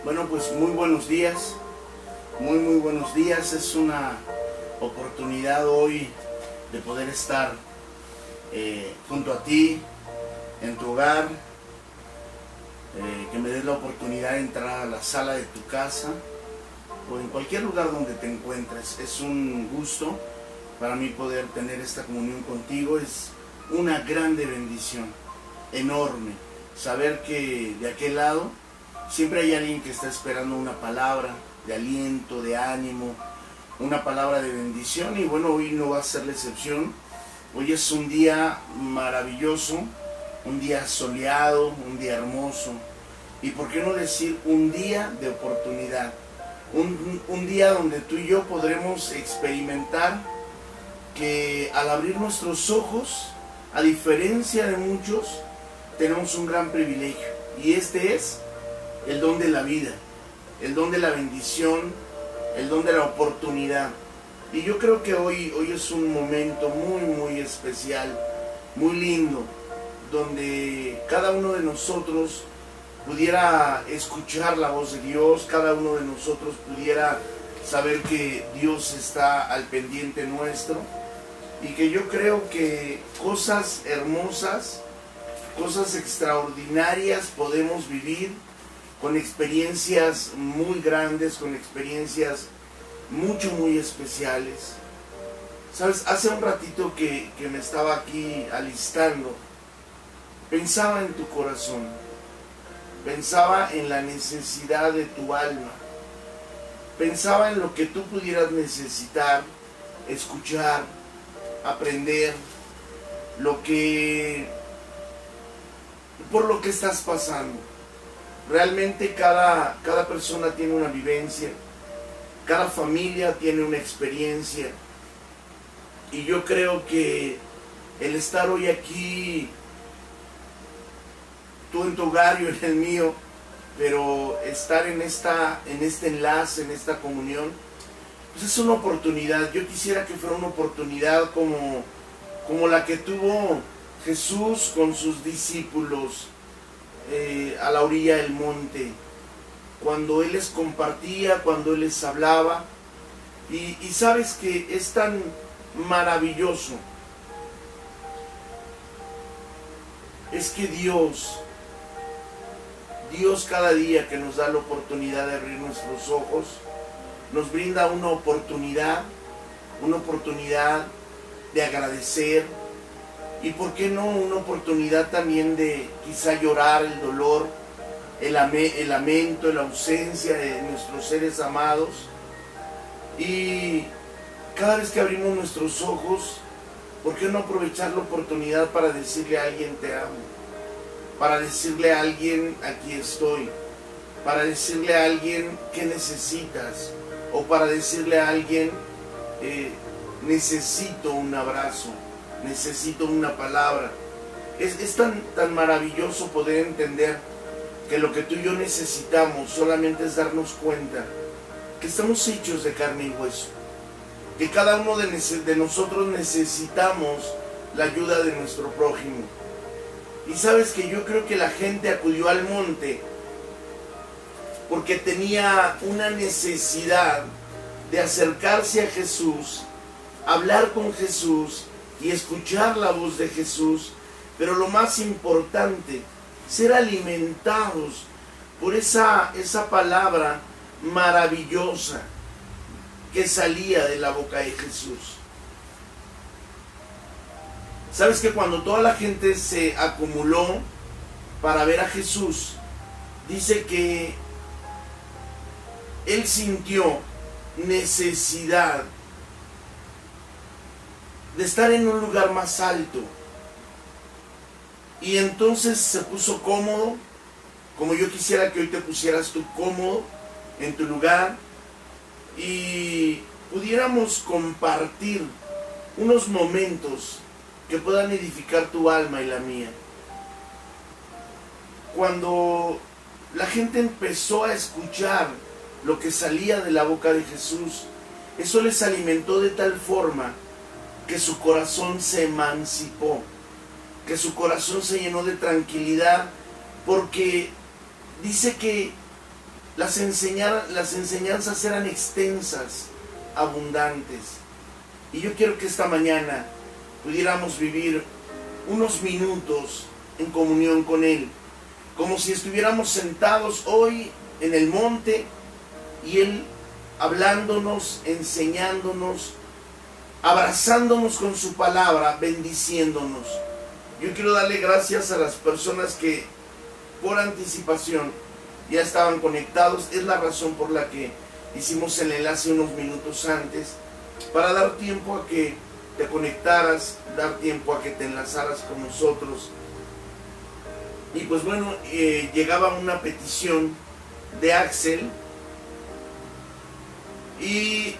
Bueno, pues muy buenos días, muy buenos días. Es una oportunidad hoy de poder estar junto a ti, en tu hogar, que me des la oportunidad de entrar a la sala de tu casa o en cualquier lugar donde te encuentres. Es un gusto para mí poder tener esta comunión contigo. Es una grande bendición, enorme, saber que de aquel lado siempre hay alguien que está esperando una palabra de aliento, de ánimo, una palabra de bendición. Y bueno, hoy no va a ser la excepción. Hoy es un día maravilloso, un día soleado, un día hermoso. Y por qué no decir un día de oportunidad. Un día donde tú y yo podremos experimentar que al abrir nuestros ojos, a diferencia de muchos, tenemos un gran privilegio. Y este es el don de la vida, el don de la bendición, el don de la oportunidad. Y yo creo que hoy es un momento muy especial, muy lindo, donde cada uno de nosotros pudiera escuchar la voz de Dios, cada uno de nosotros pudiera saber que Dios está al pendiente nuestro, y que yo creo que cosas hermosas, cosas extraordinarias podemos vivir con experiencias muy grandes, con experiencias muy especiales. Sabes, hace un ratito que me estaba aquí alistando, pensaba en tu corazón, pensaba en la necesidad de tu alma, pensaba en lo que tú pudieras necesitar, escuchar, aprender, por lo que estás pasando. Realmente cada persona tiene una vivencia, cada familia tiene una experiencia, y yo creo que el estar hoy aquí, tú en tu hogar, yo en el mío, pero estar en este enlace, en esta comunión, pues es una oportunidad. Yo quisiera que fuera una oportunidad como la que tuvo Jesús con sus discípulos a la orilla del monte, cuando Él les compartía, cuando Él les hablaba. Y sabes que es tan maravilloso, es que Dios cada día que nos da la oportunidad de abrir nuestros ojos, nos brinda una oportunidad de agradecer. Y por qué no una oportunidad también de quizá llorar el dolor, el lamento, la ausencia de nuestros seres amados. Y cada vez que abrimos nuestros ojos, ¿por qué no aprovechar la oportunidad para decirle a alguien te amo? Para decirle a alguien aquí estoy, para decirle a alguien qué necesitas, o para decirle a alguien necesito un abrazo, necesito una palabra. Es tan maravilloso poder entender que lo que tú y yo necesitamos solamente es darnos cuenta que estamos hechos de carne y hueso, que cada uno de nosotros necesitamos la ayuda de nuestro prójimo. Y sabes que yo creo que la gente acudió al monte porque tenía una necesidad de acercarse a Jesús, hablar con Jesús y escuchar la voz de Jesús, pero lo más importante, ser alimentados por esa palabra maravillosa que salía de la boca de Jesús. ¿Sabes que cuando toda la gente se acumuló para ver a Jesús, dice que Él sintió necesidad de estar en un lugar más alto? Y entonces se puso cómodo, como yo quisiera que hoy te pusieras tú cómodo en tu lugar, y pudiéramos compartir unos momentos que puedan edificar tu alma y la mía. Cuando la gente empezó a escuchar lo que salía de la boca de Jesús, eso les alimentó de tal forma que su corazón se emancipó, que su corazón se llenó de tranquilidad, porque dice que las enseñanzas eran extensas, abundantes. Y yo quiero que esta mañana pudiéramos vivir unos minutos en comunión con Él, como si estuviéramos sentados hoy en el monte y Él hablándonos, enseñándonos, abrazándonos con su palabra, bendiciéndonos. Yo quiero darle gracias a las personas que por anticipación ya estaban conectados. Es la razón por la que hicimos el enlace unos minutos antes, para dar tiempo a que te conectaras, dar tiempo a que te enlazaras con nosotros. Y pues bueno, llegaba una petición de Axel y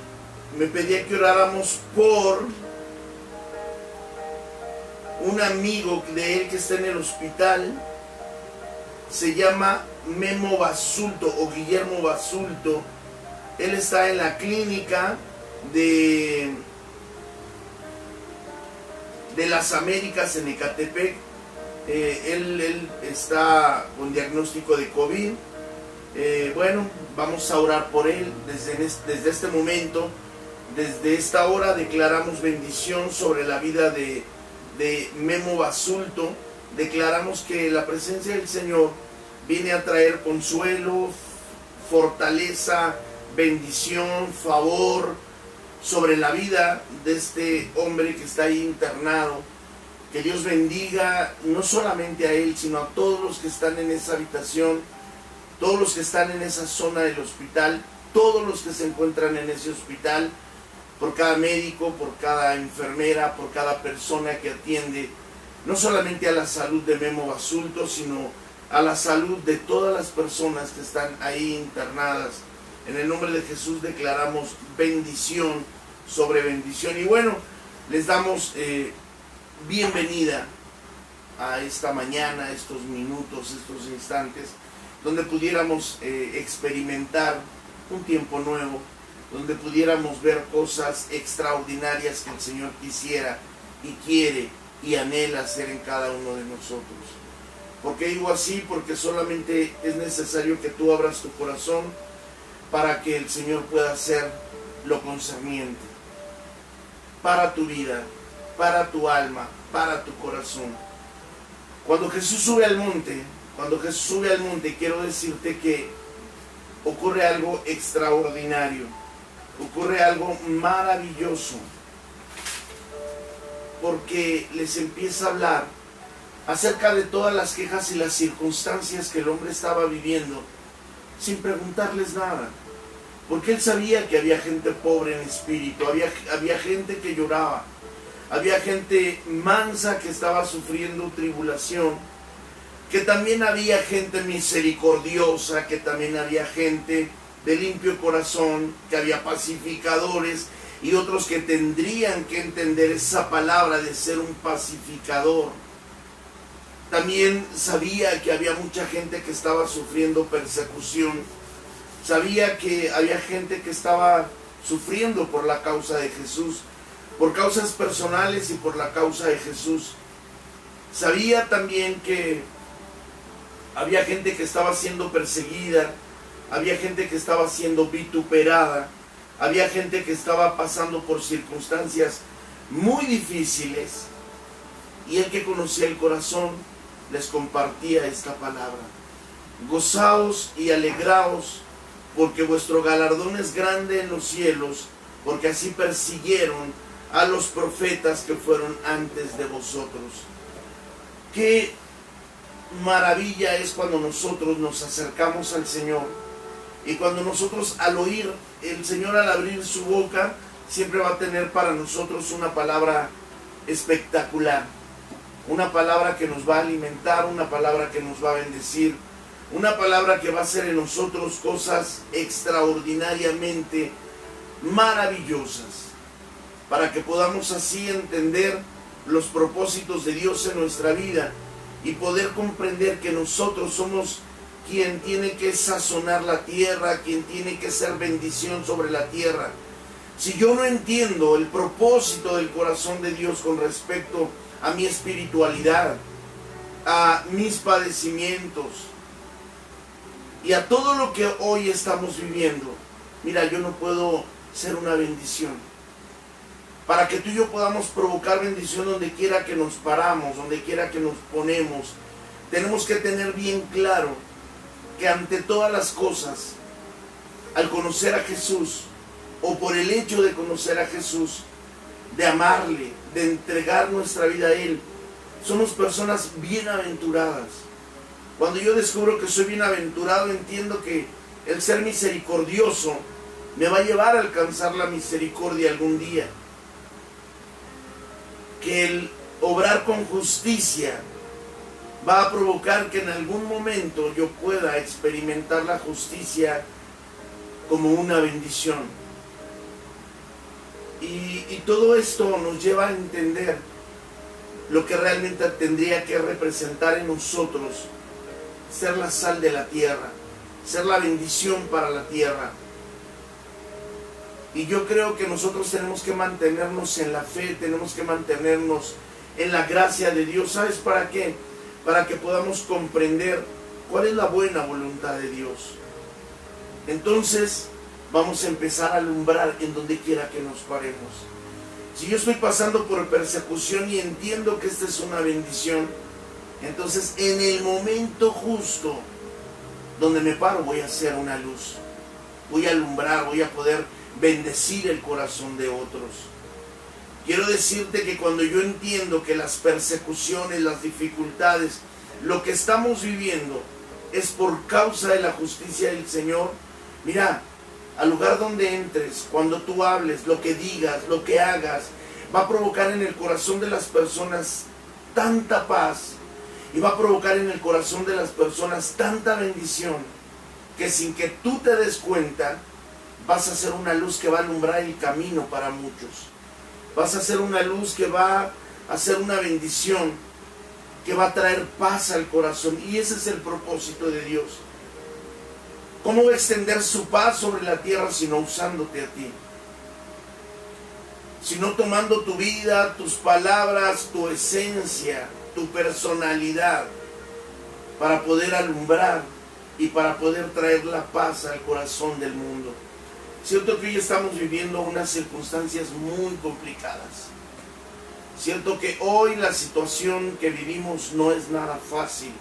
me pedía que oráramos por un amigo de él que está en el hospital. Se llama Memo Basulto o Guillermo Basulto. Él está en la clínica de las Américas en Ecatepec. Él está con diagnóstico de COVID. Bueno, vamos a orar por él desde este momento. Desde esta hora declaramos bendición sobre la vida de Memo Basulto. Declaramos que la presencia del Señor viene a traer consuelo, fortaleza, bendición, favor sobre la vida de este hombre que está ahí internado. Que Dios bendiga no solamente a él, sino a todos los que están en esa habitación, todos los que están en esa zona del hospital, todos los que se encuentran en ese hospital, por cada médico, por cada enfermera, por cada persona que atiende, no solamente a la salud de Memo Basulto, sino a la salud de todas las personas que están ahí internadas. En el nombre de Jesús declaramos bendición sobre bendición. Y bueno, les damos bienvenida a esta mañana, a estos minutos, estos instantes, donde pudiéramos experimentar un tiempo nuevo, donde pudiéramos ver cosas extraordinarias que el Señor quisiera y quiere y anhela hacer en cada uno de nosotros. ¿Por qué digo así? Porque solamente es necesario que tú abras tu corazón para que el Señor pueda hacer lo concerniente para tu vida, para tu alma, para tu corazón. Cuando Jesús sube al monte, quiero decirte que ocurre algo extraordinario, ocurre algo maravilloso, porque les empieza a hablar acerca de todas las quejas y las circunstancias que el hombre estaba viviendo, sin preguntarles nada, porque él sabía que había gente pobre en espíritu, había gente que lloraba, había gente mansa que estaba sufriendo tribulación, que también había gente misericordiosa, que también había gente de limpio corazón, que había pacificadores y otros que tendrían que entender esa palabra de ser un pacificador. También sabía que había mucha gente que estaba sufriendo persecución, sabía que había gente que estaba sufriendo por la causa de Jesús, por causas personales y por la causa de Jesús. Sabía también que había gente que estaba siendo perseguida, había gente que estaba siendo vituperada, había gente que estaba pasando por circunstancias muy difíciles, y el que conocía el corazón les compartía esta palabra: gozaos y alegraos, porque vuestro galardón es grande en los cielos, porque así persiguieron a los profetas que fueron antes de vosotros. Qué maravilla es cuando nosotros nos acercamos al Señor, y cuando nosotros al oír el Señor, al abrir su boca, siempre va a tener para nosotros una palabra espectacular, una palabra que nos va a alimentar, una palabra que nos va a bendecir, una palabra que va a hacer en nosotros cosas extraordinariamente maravillosas, para que podamos así entender los propósitos de Dios en nuestra vida y poder comprender que nosotros somos quien tiene que sazonar la tierra, quien tiene que ser bendición sobre la tierra. Si yo no entiendo el propósito del corazón de Dios con respecto a mi espiritualidad, a mis padecimientos, y a todo lo que hoy estamos viviendo, mira, yo no puedo ser una bendición. Para que tú y yo podamos provocar bendición donde quiera que nos paramos, donde quiera que nos ponemos, tenemos que tener bien claro que ante todas las cosas, al conocer a Jesús, o por el hecho de conocer a Jesús, de amarle, de entregar nuestra vida a Él, somos personas bienaventuradas. Cuando yo descubro que soy bienaventurado, entiendo que el ser misericordioso me va a llevar a alcanzar la misericordia algún día. Que el obrar con justicia va a provocar que en algún momento yo pueda experimentar la justicia como una bendición. Y todo esto nos lleva a entender lo que realmente tendría que representar en nosotros ser la sal de la tierra, ser la bendición para la tierra. Y yo creo que nosotros tenemos que mantenernos en la fe, tenemos que mantenernos en la gracia de Dios. ¿Sabes para qué? Para que podamos comprender cuál es la buena voluntad de Dios. Entonces vamos a empezar a alumbrar en donde quiera que nos paremos. Si yo estoy pasando por persecución y entiendo que esta es una bendición, entonces en el momento justo donde me paro voy a hacer una luz, voy a alumbrar, voy a poder bendecir el corazón de otros. Quiero decirte que cuando yo entiendo que las persecuciones, las dificultades, lo que estamos viviendo es por causa de la justicia del Señor, mira, al lugar donde entres, cuando tú hables, lo que digas, lo que hagas, va a provocar en el corazón de las personas tanta paz y va a provocar en el corazón de las personas tanta bendición que sin que tú te des cuenta vas a ser una luz que va a alumbrar el camino para muchos. Vas a ser una luz que va a ser una bendición, que va a traer paz al corazón. Y ese es el propósito de Dios. ¿Cómo va a extender su paz sobre la tierra sino usándote a ti? Sino tomando tu vida, tus palabras, tu esencia, tu personalidad, para poder alumbrar y para poder traer la paz al corazón del mundo. Cierto que hoy estamos viviendo unas circunstancias muy complicadas. Cierto que hoy la situación que vivimos no es nada fácil.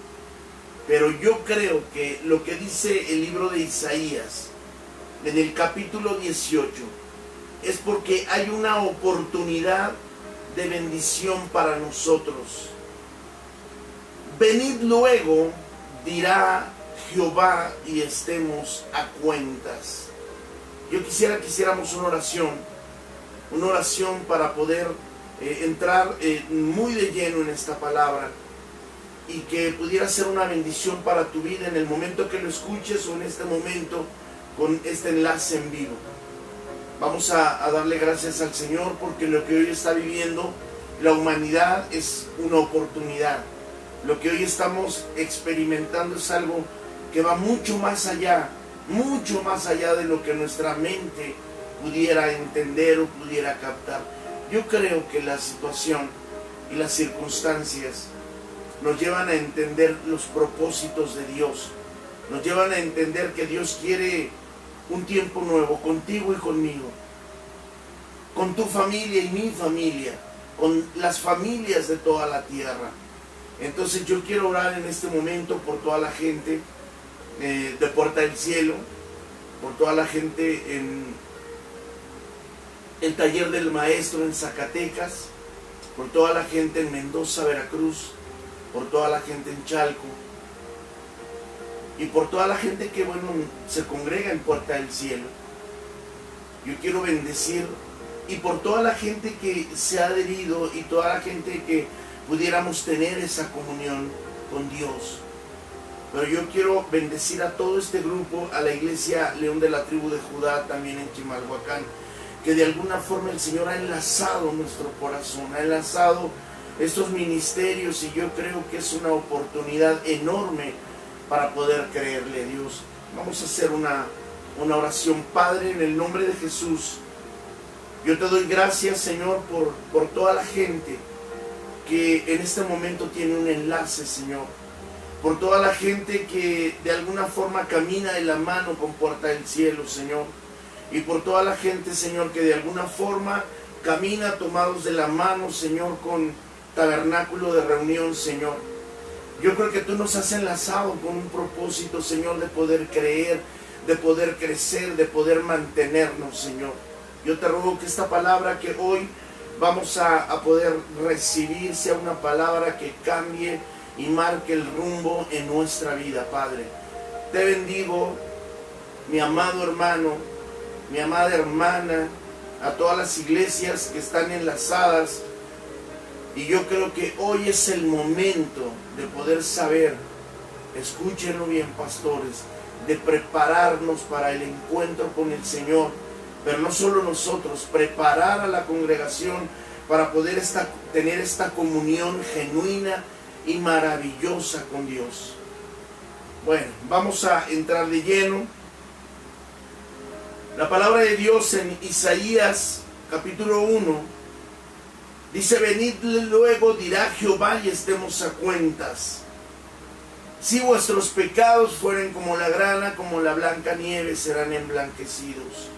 Pero yo creo que lo que dice el libro de Isaías, en el capítulo 18, es porque hay una oportunidad de bendición para nosotros. Venid luego, dirá Jehová, y estemos a cuentas. Yo quisiera que hiciéramos una oración para poder entrar muy de lleno en esta palabra y que pudiera ser una bendición para tu vida en el momento que lo escuches o en este momento con este enlace en vivo. Vamos a darle gracias al Señor porque lo que hoy está viviendo la humanidad es una oportunidad. Lo que hoy estamos experimentando es algo que va mucho más allá de lo que nuestra mente pudiera entender o pudiera captar. Yo creo que la situación y las circunstancias nos llevan a entender los propósitos de Dios, nos llevan a entender que Dios quiere un tiempo nuevo contigo y conmigo, con tu familia y mi familia, con las familias de toda la tierra. Entonces yo quiero orar en este momento por toda la gente de Puerta del Cielo, por toda la gente en el Taller del Maestro en Zacatecas, por toda la gente en Mendoza, Veracruz, por toda la gente en Chalco y por toda la gente que se congrega en Puerta del Cielo. Yo quiero bendecir, y por toda la gente que se ha adherido y toda la gente que pudiéramos tener esa comunión con Dios. Pero yo quiero bendecir a todo este grupo, a la iglesia León de la Tribu de Judá, también en Chimalhuacán, que de alguna forma el Señor ha enlazado nuestro corazón, ha enlazado estos ministerios, y yo creo que es una oportunidad enorme para poder creerle a Dios. Vamos a hacer una oración. Padre, en el nombre de Jesús, yo te doy gracias, Señor, por toda la gente que en este momento tiene un enlace, Señor. por toda la gente que de alguna forma camina de la mano con Puerta del Cielo, Señor, y por toda la gente, Señor, que de alguna forma camina tomados de la mano, Señor, con Tabernáculo de Reunión, Señor. Yo creo que tú nos has enlazado con un propósito, Señor, de poder creer, de poder crecer, de poder mantenernos, Señor. Yo te ruego que esta palabra que hoy vamos a poder recibir sea una palabra que cambie y marque el rumbo en nuestra vida, Padre. Te bendigo, mi amado hermano, mi amada hermana, a todas las iglesias que están enlazadas. Y yo creo que hoy es el momento de poder saber, escúchenlo bien, pastores, de prepararnos para el encuentro con el Señor. Pero no solo nosotros, preparar a la congregación para poder tener esta comunión genuina y maravillosa con Dios. Bueno, vamos a entrar de lleno. La palabra de Dios en Isaías capítulo 1 dice: venid luego, dirá Jehová, y estemos a cuentas. Si vuestros pecados fueren como la grana, como la blanca nieve, serán emblanquecidos.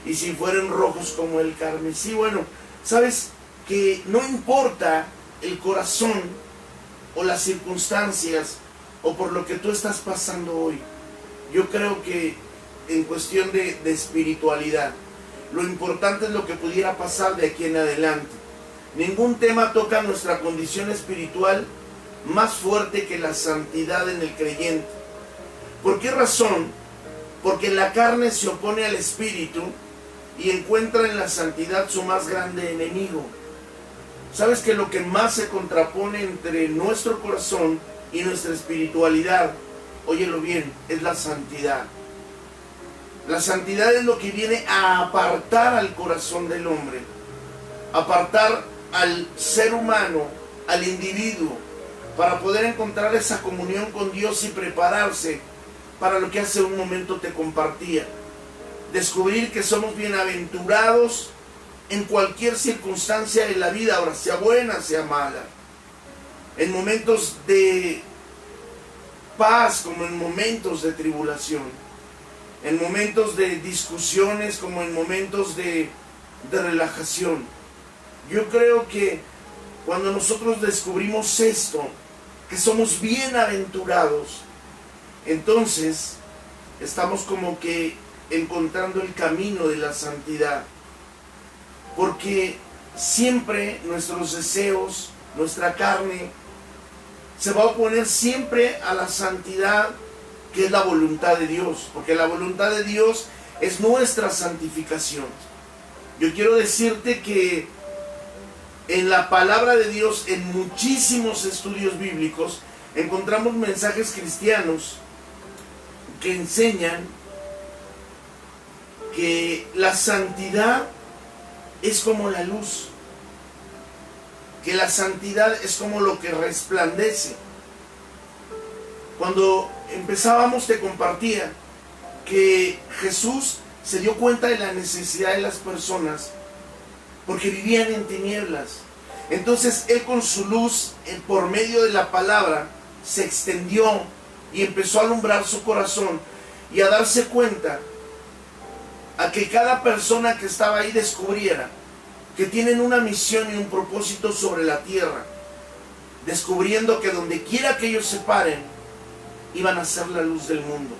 Y si fueren rojos como el carmesí. Bueno, sabes que no importa el corazón o las circunstancias o por lo que tú estás pasando hoy. Yo creo que en cuestión de espiritualidad, lo importante es lo que pudiera pasar de aquí en adelante. Ningún tema toca nuestra condición espiritual más fuerte que la santidad en el creyente. ¿Por qué razón? Porque la carne se opone al espíritu y encuentra en la santidad su más grande enemigo. ¿Sabes que lo que más se contrapone entre nuestro corazón y nuestra espiritualidad, óyelo bien, es la santidad? La santidad es lo que viene a apartar al corazón del hombre, apartar al ser humano, al individuo, para poder encontrar esa comunión con Dios y prepararse para lo que hace un momento te compartía. Descubrir que somos bienaventurados en cualquier circunstancia de la vida, ahora sea buena, sea mala. En momentos de paz como en momentos de tribulación. En momentos de discusiones como en momentos de relajación. Yo creo que cuando nosotros descubrimos esto, que somos bienaventurados, entonces estamos como que encontrando el camino de la santidad. Porque siempre nuestros deseos, nuestra carne, se va a oponer siempre a la santidad que es la voluntad de Dios. Porque la voluntad de Dios es nuestra santificación. Yo quiero decirte que en la palabra de Dios, en muchísimos estudios bíblicos, encontramos mensajes cristianos que enseñan que la santidad es como la luz, que la santidad es como lo que resplandece. Cuando empezábamos te compartía que Jesús se dio cuenta de la necesidad de las personas porque vivían en tinieblas. Entonces Él con su luz, por medio de la palabra, se extendió y empezó a alumbrar su corazón y a darse cuenta a que cada persona que estaba ahí descubriera que tienen una misión y un propósito sobre la tierra, descubriendo que donde quiera que ellos se paren, iban a ser la luz del mundo,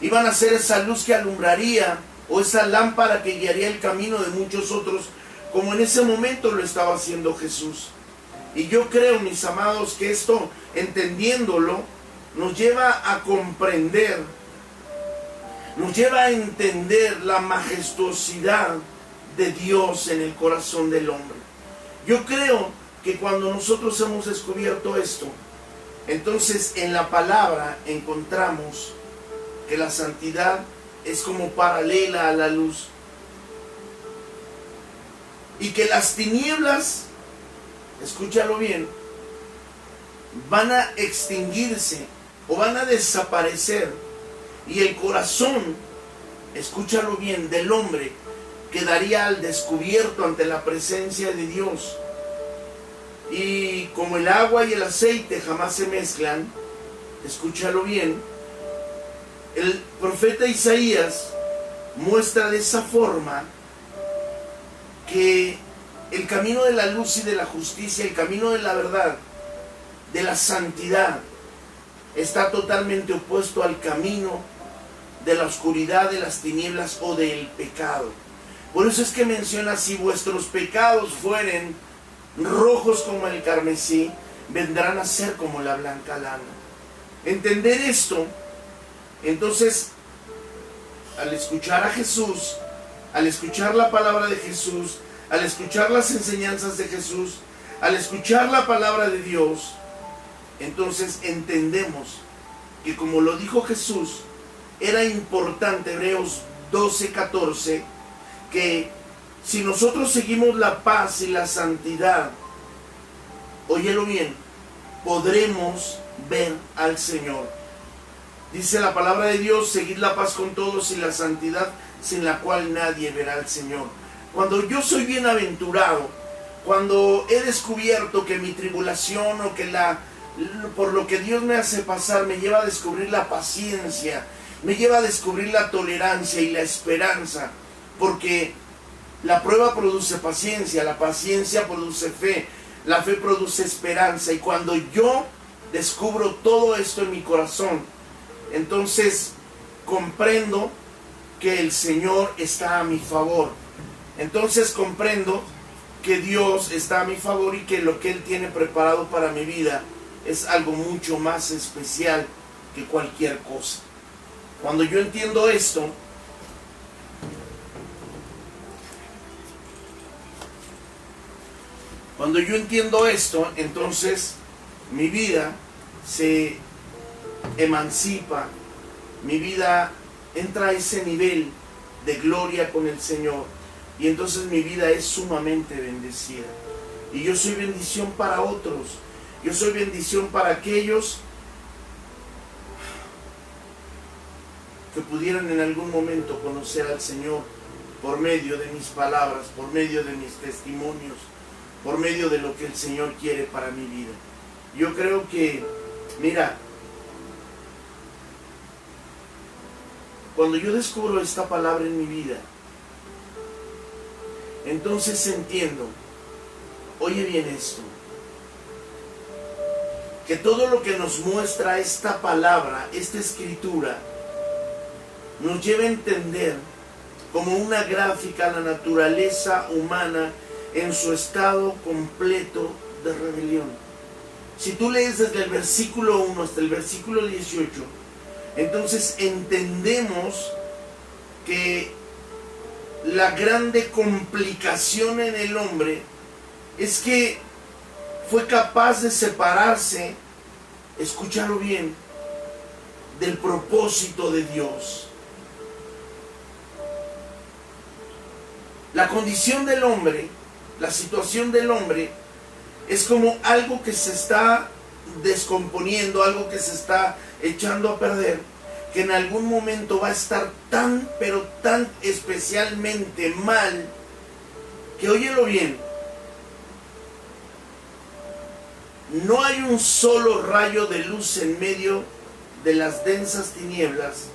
iban a ser esa luz que alumbraría, o esa lámpara que guiaría el camino de muchos otros, como en ese momento lo estaba haciendo Jesús. Y yo creo, mis amados, que esto, entendiéndolo, nos lleva a comprender, nos lleva a entender la majestuosidad de Dios en el corazón del hombre. Yo creo que cuando nosotros hemos descubierto esto, entonces en la palabra encontramos que la santidad es como paralela a la luz. Y que las tinieblas, escúchalo bien, van a extinguirse o van a desaparecer. Y el corazón, escúchalo bien, del hombre quedaría al descubierto ante la presencia de Dios. Y como el agua y el aceite jamás se mezclan, escúchalo bien, el profeta Isaías muestra de esa forma que el camino de la luz y de la justicia, el camino de la verdad, de la santidad, está totalmente opuesto al camino de la oscuridad, de las tinieblas o del pecado. Por eso es que menciona: si vuestros pecados fueren rojos como el carmesí, vendrán a ser como la blanca lana. Entender esto, entonces, al escuchar a Jesús, al escuchar la palabra de Jesús, al escuchar las enseñanzas de Jesús, al escuchar la palabra de Dios, entonces entendemos que, como lo dijo Jesús, era importante, Hebreos 12:14, que si nosotros seguimos la paz y la santidad, óyelo bien, podremos ver al Señor. Dice la palabra de Dios: seguid la paz con todos y la santidad, sin la cual nadie verá al Señor. Cuando yo soy bienaventurado, cuando he descubierto que mi tribulación o que por lo que Dios me hace pasar me lleva a descubrir la paciencia, me lleva a descubrir la tolerancia y la esperanza, porque la prueba produce paciencia, la paciencia produce fe, la fe produce esperanza. Y cuando yo descubro todo esto en mi corazón, entonces comprendo que el Señor está a mi favor. Entonces comprendo que Dios está a mi favor y que lo que Él tiene preparado para mi vida es algo mucho más especial que cualquier cosa. Cuando yo entiendo esto, entonces mi vida se emancipa, mi vida entra a ese nivel de gloria con el Señor, y entonces mi vida es sumamente bendecida. Y yo soy bendición para otros, yo soy bendición para aquellos que pudieran en algún momento conocer al Señor por medio de mis palabras, por medio de mis testimonios, por medio de lo que el Señor quiere para mi vida. Yo creo que, mira, cuando yo descubro esta palabra en mi vida, entonces entiendo, oye bien esto, que todo lo que nos muestra esta palabra, esta escritura, nos lleva a entender como una gráfica la naturaleza humana en su estado completo de rebelión. Si tú lees desde el versículo 1 hasta el versículo 18, entonces entendemos que la grande complicación en el hombre es que fue capaz de separarse, escúchalo bien, del propósito de Dios. La condición del hombre, la situación del hombre, es como algo que se está descomponiendo, algo que se está echando a perder, que en algún momento va a estar tan, pero tan especialmente mal, que óyelo bien, no hay un solo rayo de luz en medio de las densas tinieblas.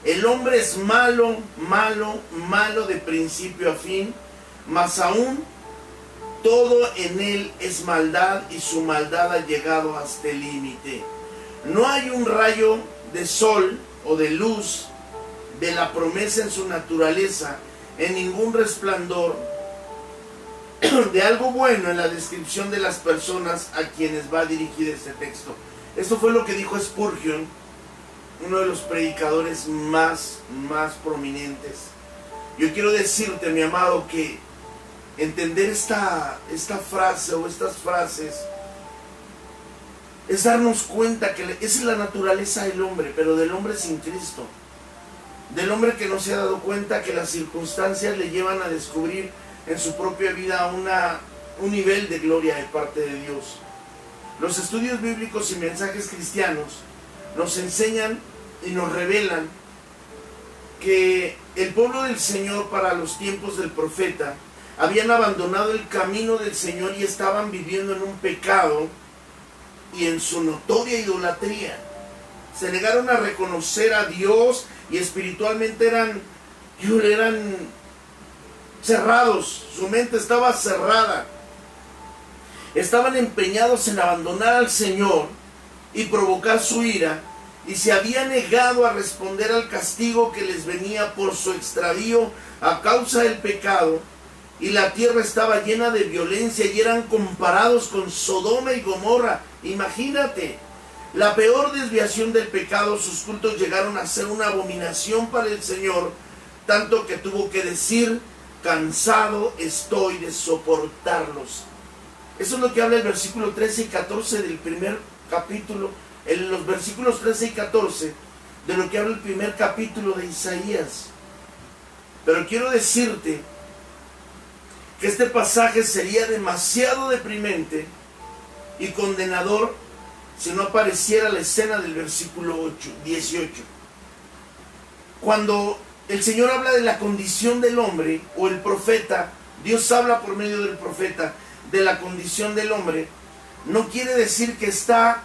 El hombre es malo, malo, malo de principio a fin, mas aún todo en él es maldad, y su maldad ha llegado hasta el límite. No hay un rayo de sol o de luz de la promesa en su naturaleza, en ningún resplandor de algo bueno en la descripción de las personas a quienes va dirigido este texto. Esto fue lo que dijo Spurgeon, uno de los predicadores más prominentes. Yo quiero decirte, mi amado, que entender esta frase o estas frases es darnos cuenta que esa es la naturaleza del hombre, pero del hombre sin Cristo, del hombre que no se ha dado cuenta que las circunstancias le llevan a descubrir en su propia vida un nivel de gloria de parte de Dios. Los estudios bíblicos y mensajes cristianos nos enseñan y nos revelan que el pueblo del Señor para los tiempos del profeta habían abandonado el camino del Señor y estaban viviendo en un pecado y en su notoria idolatría. se negaron a reconocer a Dios y espiritualmente eran cerrados, su mente estaba cerrada. Estaban empeñados en abandonar al Señor y provocar su ira, y se habían negado a responder al castigo que les venía por su extravío a causa del pecado, y la tierra estaba llena de violencia y eran comparados con Sodoma y Gomorra. Imagínate, la peor desviación del pecado, sus cultos llegaron a ser una abominación para el Señor, tanto que tuvo que decir: cansado estoy de soportarlos. Eso es lo que habla el versículo 13 y 14 del primer capítulo, en los versículos 13 y 14 de lo que habla el primer capítulo de Isaías. Pero quiero decirte que este pasaje sería demasiado deprimente y condenador si no apareciera la escena del versículo 18. Cuando el Señor habla de la condición del hombre, o el profeta, Dios habla por medio del profeta de la condición del hombre, no quiere decir que está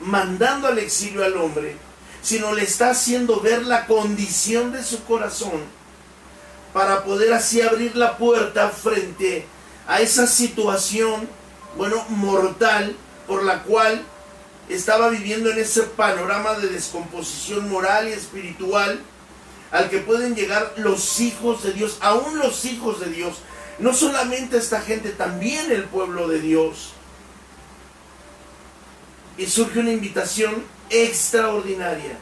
mandando al exilio al hombre, sino le está haciendo ver la condición de su corazón para poder así abrir la puerta frente a esa situación, mortal, por la cual estaba viviendo en ese panorama de descomposición moral y espiritual al que pueden llegar los hijos de Dios, aún los hijos de Dios, no solamente esta gente, también el pueblo de Dios. Y surge una invitación extraordinaria,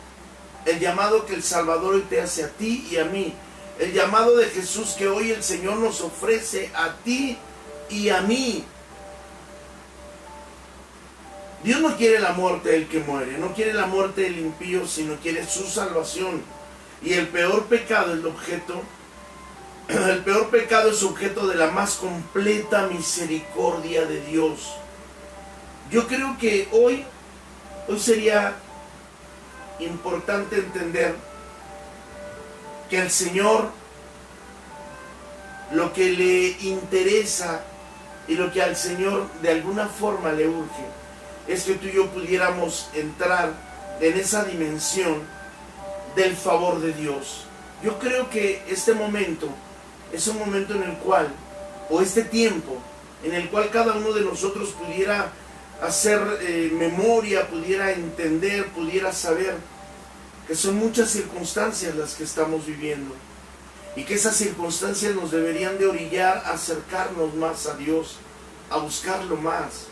el llamado que el Salvador hoy te hace a ti y a mí, el llamado de Jesús que hoy el Señor nos ofrece a ti y a mí. Dios no quiere la muerte del que muere, no quiere la muerte del impío, sino quiere su salvación. Y el peor pecado es objeto de la más completa misericordia de Dios. Yo creo que hoy sería importante entender que al Señor lo que le interesa y lo que al Señor de alguna forma le urge es que tú y yo pudiéramos entrar en esa dimensión del favor de Dios. Yo creo que este momento es un momento en el cual, o este tiempo en el cual cada uno de nosotros pudiera hacer memoria, pudiera entender, pudiera saber que son muchas circunstancias las que estamos viviendo y que esas circunstancias nos deberían de orillar a acercarnos más a Dios, a buscarlo más,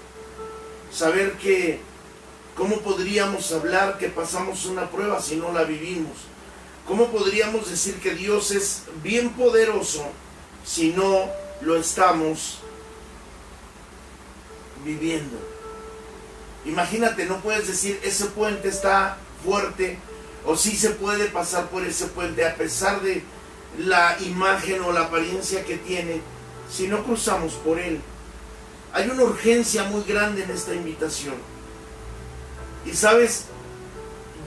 saber que ¿cómo podríamos hablar que pasamos una prueba si no la vivimos? ¿Cómo podríamos decir que Dios es bien poderoso si no lo estamos viviendo? Imagínate, no puedes decir ese puente está fuerte o sí se puede pasar por ese puente a pesar de la imagen o la apariencia que tiene si no cruzamos por él. Hay una urgencia muy grande en esta invitación. Y sabes,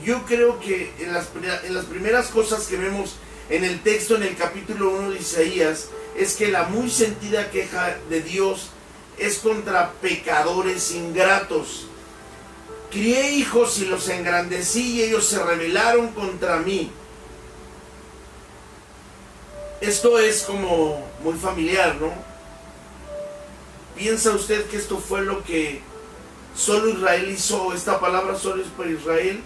yo creo que en las primeras cosas que vemos en el texto, en el capítulo 1 de Isaías, es que la muy sentida queja de Dios es contra pecadores ingratos. Crié hijos y los engrandecí y ellos se rebelaron contra mí. Esto es como muy familiar, ¿no? ¿Piensa usted que esto fue lo que solo Israel hizo? ¿Esta palabra solo es para Israel?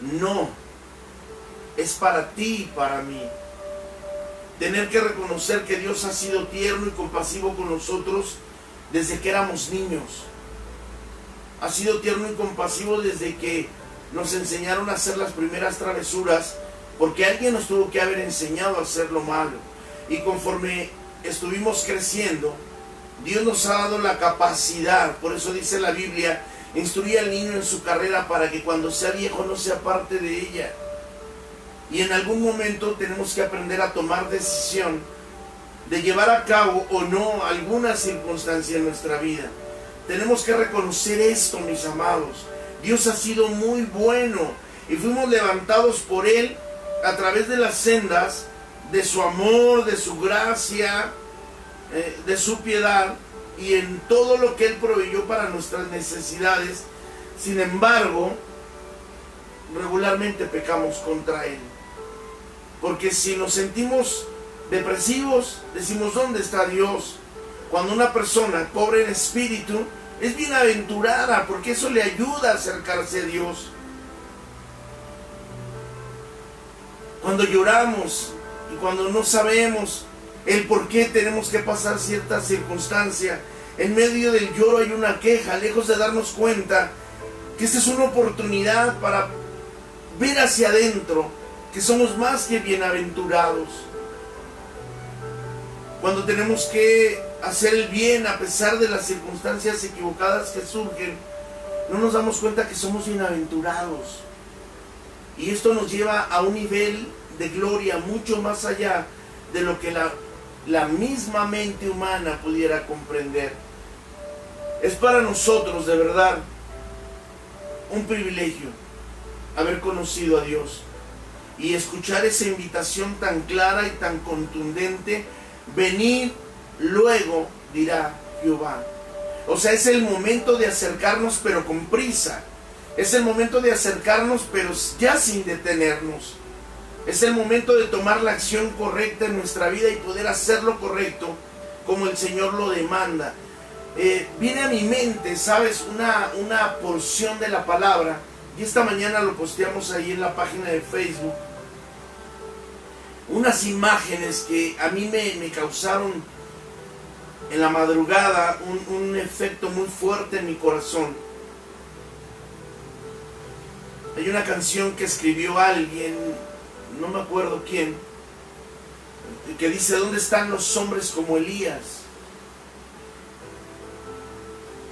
No, es para ti y para mí. Tener que reconocer que Dios ha sido tierno y compasivo con nosotros desde que éramos niños. Ha sido tierno y compasivo desde que nos enseñaron a hacer las primeras travesuras, porque alguien nos tuvo que haber enseñado a hacer lo malo. Y conforme estuvimos creciendo, Dios nos ha dado la capacidad, por eso dice la Biblia, instruye al niño en su carrera para que cuando sea viejo no sea parte de ella. Y en algún momento tenemos que aprender a tomar decisión de llevar a cabo o no alguna circunstancia en nuestra vida. Tenemos que reconocer esto, mis amados. Dios ha sido muy bueno y fuimos levantados por Él a través de las sendas de su amor, de su gracia, de su piedad y en todo lo que Él proveyó para nuestras necesidades. Sin embargo, regularmente pecamos contra Él. Porque si nos sentimos depresivos, decimos, ¿dónde está Dios? Cuando una persona pobre en espíritu es bienaventurada, porque eso le ayuda a acercarse a Dios. Cuando lloramos y cuando no sabemos el por qué tenemos que pasar cierta circunstancia, en medio del lloro hay una queja, lejos de darnos cuenta que esta es una oportunidad para ver hacia adentro, que somos más que bienaventurados. Cuando tenemos que hacer el bien a pesar de las circunstancias equivocadas que surgen, no nos damos cuenta que somos bienaventurados. Y esto nos lleva a un nivel de gloria mucho más allá de lo que la misma mente humana pudiera comprender. Es para nosotros, de verdad, un privilegio haber conocido a Dios y escuchar esa invitación tan clara y tan contundente: venid luego, dirá Jehová. O sea, es el momento de acercarnos, pero con prisa. Es el momento de acercarnos, pero ya sin detenernos. Es el momento de tomar la acción correcta en nuestra vida y poder hacer lo correcto como el Señor lo demanda. Viene a mi mente, ¿sabes? Una porción de la palabra, y esta mañana lo posteamos ahí en la página de Facebook. Unas imágenes que a mí me causaron en la madrugada un efecto muy fuerte en mi corazón. Hay una canción que escribió alguien, no me acuerdo quién, que dice: ¿dónde están los hombres como Elías,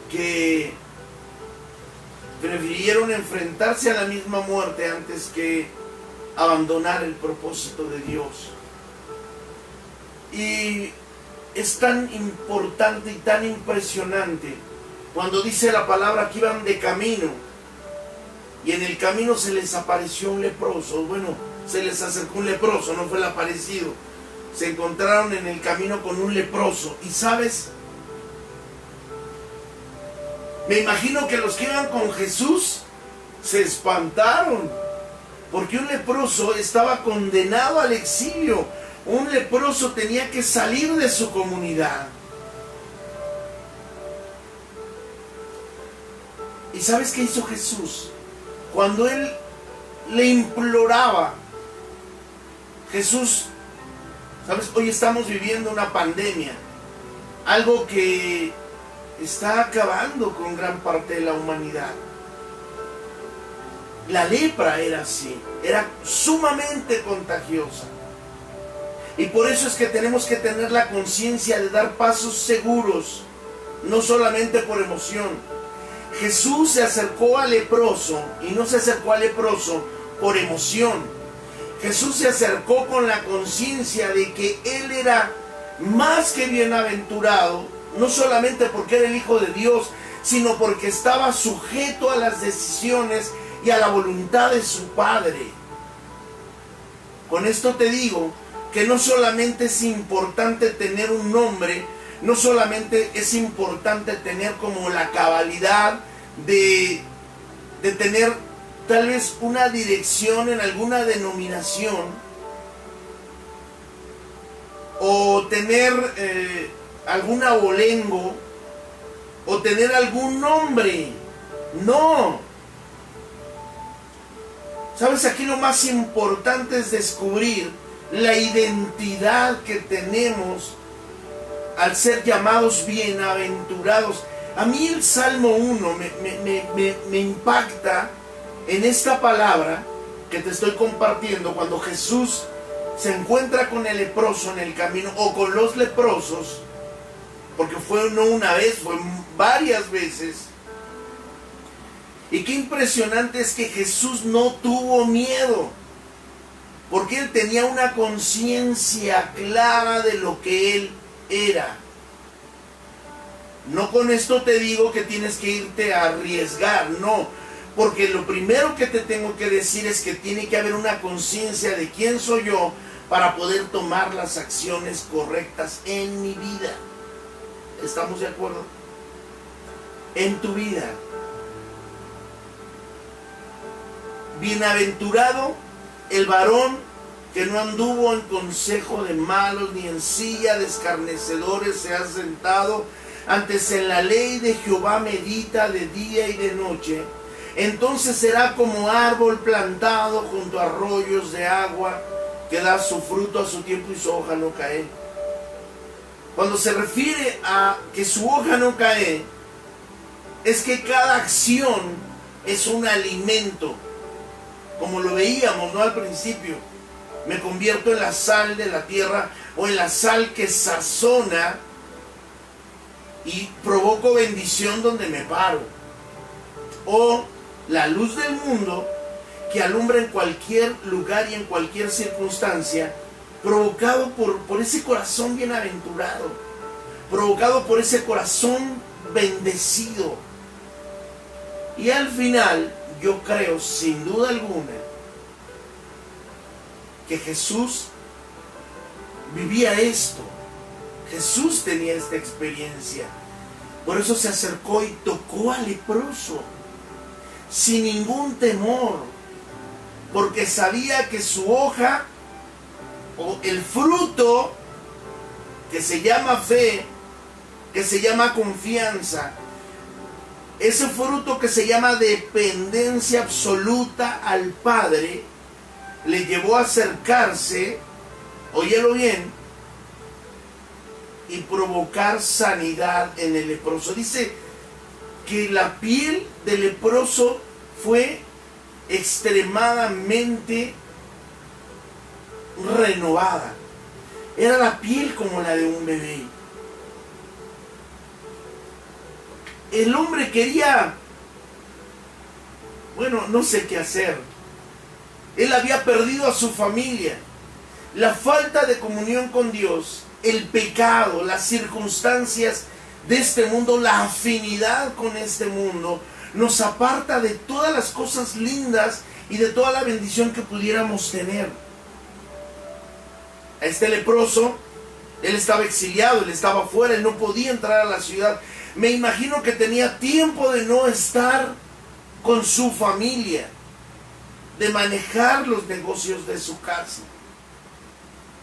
que prefirieron enfrentarse a la misma muerte antes que abandonar el propósito de Dios? Y es tan importante y tan impresionante cuando dice la palabra que iban de camino y en el camino se les apareció un leproso. Bueno, se les acercó un leproso, no fue el aparecido. Se encontraron en el camino con un leproso. Y ¿sabes? Me imagino que los que iban con Jesús se espantaron, porque un leproso estaba condenado al exilio. Un leproso tenía que salir de su comunidad. ¿Y sabes qué hizo Jesús? Cuando él le imploraba, Jesús, ¿sabes? Hoy estamos viviendo una pandemia, algo que está acabando con gran parte de la humanidad. La lepra era así, era sumamente contagiosa. Y por eso es que tenemos que tener la conciencia de dar pasos seguros, no solamente por emoción. Jesús se acercó al leproso y no se acercó al leproso por emoción. Jesús se acercó con la conciencia de que Él era más que bienaventurado, no solamente porque era el Hijo de Dios, sino porque estaba sujeto a las decisiones y a la voluntad de su Padre. Con esto te digo que no solamente es importante tener un nombre, no solamente es importante tener como la cabalidad de tener tal vez una dirección en alguna denominación, o tener algún abolengo, o tener algún nombre. No. ¿Sabes? Aquí lo más importante es descubrir la identidad que tenemos al ser llamados bienaventurados. A mí el Salmo 1 me impacta en esta palabra que te estoy compartiendo, cuando Jesús se encuentra con el leproso en el camino, o con los leprosos, porque fue no una vez, fue varias veces. Y qué impresionante es que Jesús no tuvo miedo, porque Él tenía una conciencia clara de lo que Él era. No con esto te digo que tienes que irte a arriesgar, no, porque lo primero que te tengo que decir es que tiene que haber una conciencia de quién soy yo para poder tomar las acciones correctas en mi vida. ¿Estamos de acuerdo? En tu vida. Bienaventurado el varón que no anduvo en consejo de malos, ni en silla de escarnecedores se ha sentado, antes en la ley de Jehová medita de día y de noche. Entonces será como árbol plantado junto a arroyos de agua, que da su fruto a su tiempo y su hoja no cae. Cuando se refiere a que su hoja no cae, es que cada acción es un alimento, como lo veíamos, ¿no? Al principio, me convierto en la sal de la tierra, o en la sal que sazona y provoco bendición donde me paro, o la luz del mundo que alumbra en cualquier lugar y en cualquier circunstancia, provocado por ese corazón bienaventurado, provocado por ese corazón bendecido. Y al final, yo creo, sin duda alguna, que Jesús vivía esto. Jesús tenía esta experiencia. Por eso se acercó y tocó al leproso, sin ningún temor, porque sabía que su hoja, o el fruto, que se llama fe, que se llama confianza, ese fruto que se llama dependencia absoluta al Padre, le llevó a acercarse, óyelo bien, y provocar sanidad en el leproso. Dice que la piel del leproso fue extremadamente renovada. Era la piel como la de un bebé. El hombre quería, bueno, no sé qué hacer. Él había perdido a su familia. La falta de comunión con Dios, el pecado, las circunstancias de este mundo, la afinidad con este mundo, nos aparta de todas las cosas lindas y de toda la bendición que pudiéramos tener. A este leproso, él estaba exiliado, él estaba afuera, él no podía entrar a la ciudad. Me imagino que tenía tiempo de no estar con su familia, de manejar los negocios de su casa.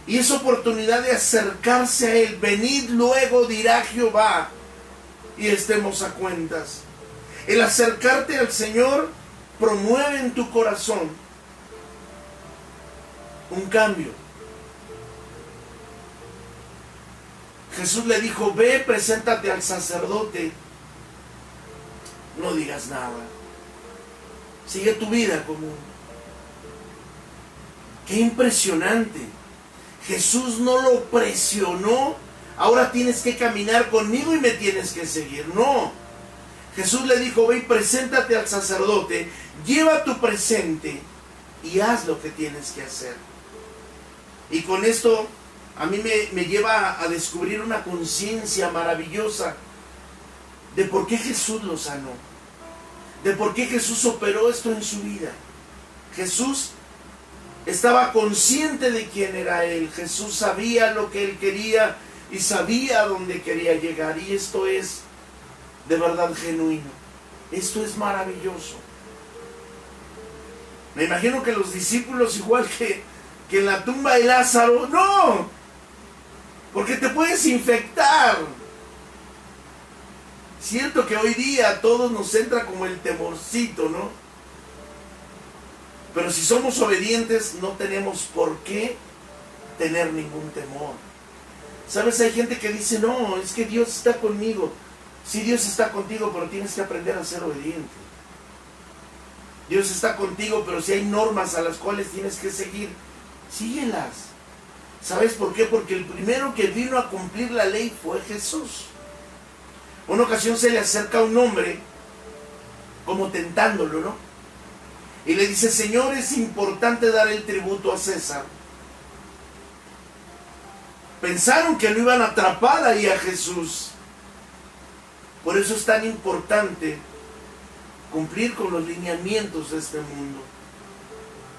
Y esa oportunidad de acercarse a Él. Venid luego, dirá Jehová, y estemos a cuentas. El acercarte al Señor promueve en tu corazón un cambio. Jesús le dijo, ve, preséntate al sacerdote, no digas nada, sigue tu vida común. Qué impresionante. Jesús no lo presionó, ahora tienes que caminar conmigo y me tienes que seguir. No, Jesús le dijo, ve y preséntate al sacerdote, lleva tu presente y haz lo que tienes que hacer. Y con esto a mí me lleva a descubrir una conciencia maravillosa de por qué Jesús lo sanó, de por qué Jesús operó esto en su vida. Jesús estaba consciente de quién era Él. Jesús sabía lo que Él quería y sabía a dónde quería llegar. Y esto es de verdad genuino. Esto es maravilloso. Me imagino que los discípulos, igual que en la tumba de Lázaro, ¡no! Porque te puedes infectar. Cierto que hoy día a todos nos entra como el temorcito, ¿no? Pero si somos obedientes, no tenemos por qué tener ningún temor. ¿Sabes? Hay gente que dice, no, es que Dios está conmigo. Sí, Dios está contigo, pero tienes que aprender a ser obediente. Dios está contigo, pero si hay normas a las cuales tienes que seguir, síguelas. ¿Sabes por qué? Porque el primero que vino a cumplir la ley fue Jesús. Una ocasión se le acerca a un hombre, como tentándolo, ¿no? Y le dice, Señor, es importante dar el tributo a César. Pensaron que lo iban a atrapar ahí a Jesús. Por eso es tan importante cumplir con los lineamientos de este mundo.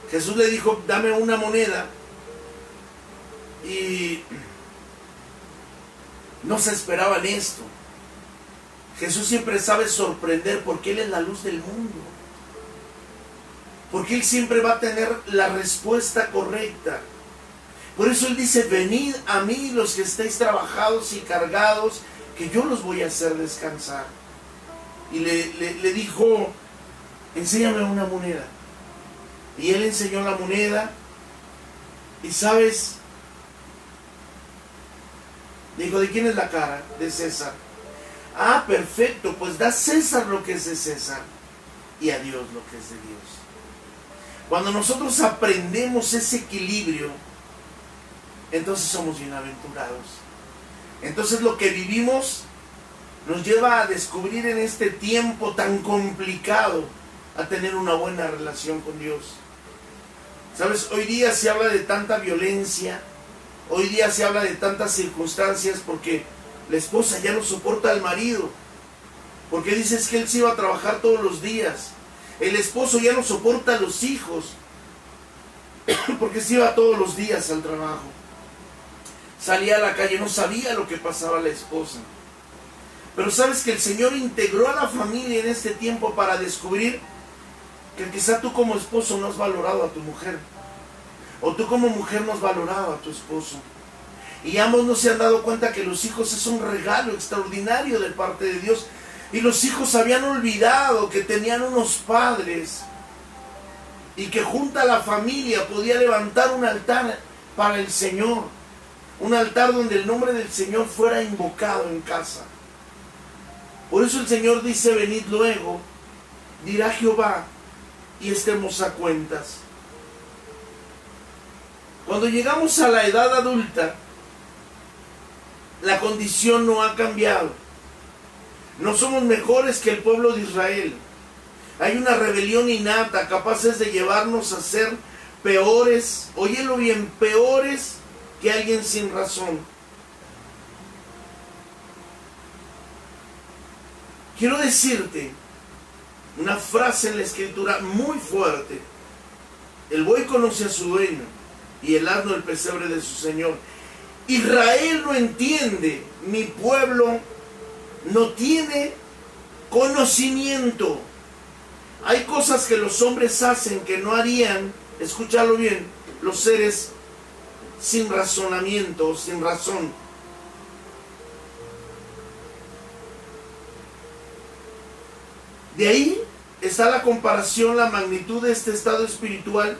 Jesús le dijo, dame una moneda. Y no se esperaban esto. Jesús siempre sabe sorprender porque Él es la luz del mundo. porque Él siempre va a tener la respuesta correcta. Por eso Él dice, venid a mí los que estéis trabajados y cargados, que yo los voy a hacer descansar. Y le dijo, enséñame una moneda. Y él enseñó la moneda. Y sabes, dijo, ¿de quién es la cara? De César. Ah, perfecto, pues da a César lo que es de César y a Dios lo que es de Dios. Cuando nosotros aprendemos ese equilibrio, entonces somos bienaventurados. Entonces lo que vivimos nos lleva a descubrir en este tiempo tan complicado a tener una buena relación con Dios. ¿Sabes? Hoy día se habla de tanta violencia, hoy día se habla de tantas circunstancias porque la esposa ya no soporta al marido, porque dices que él se iba a trabajar todos los días. El esposo ya no soporta a los hijos, porque se iba todos los días al trabajo. Salía a la calle, no sabía lo que pasaba a la esposa. Pero sabes que el Señor integró a la familia en este tiempo para descubrir que quizá tú como esposo no has valorado a tu mujer, o tú como mujer no has valorado a tu esposo. Y ambos no se han dado cuenta que los hijos es un regalo extraordinario de parte de Dios. Y los hijos habían olvidado que tenían unos padres y que junto a la familia podía levantar un altar para el Señor. Un altar donde el nombre del Señor fuera invocado en casa. Por eso el Señor dice, venid luego, dirá Jehová, y estemos a cuentas. Cuando llegamos a la edad adulta, la condición no ha cambiado. No somos mejores que el pueblo de Israel. Hay una rebelión innata, capaces de llevarnos a ser peores, óyelo bien, peores que alguien sin razón. Quiero decirte una frase en la Escritura muy fuerte. El buey conoce a su dueño y el asno el pesebre de su señor. Israel no entiende, mi pueblo no tiene conocimiento. Hay cosas que los hombres hacen que no harían, escúchalo bien, los seres sin razonamiento, sin razón. De ahí está la comparación, la magnitud de este estado espiritual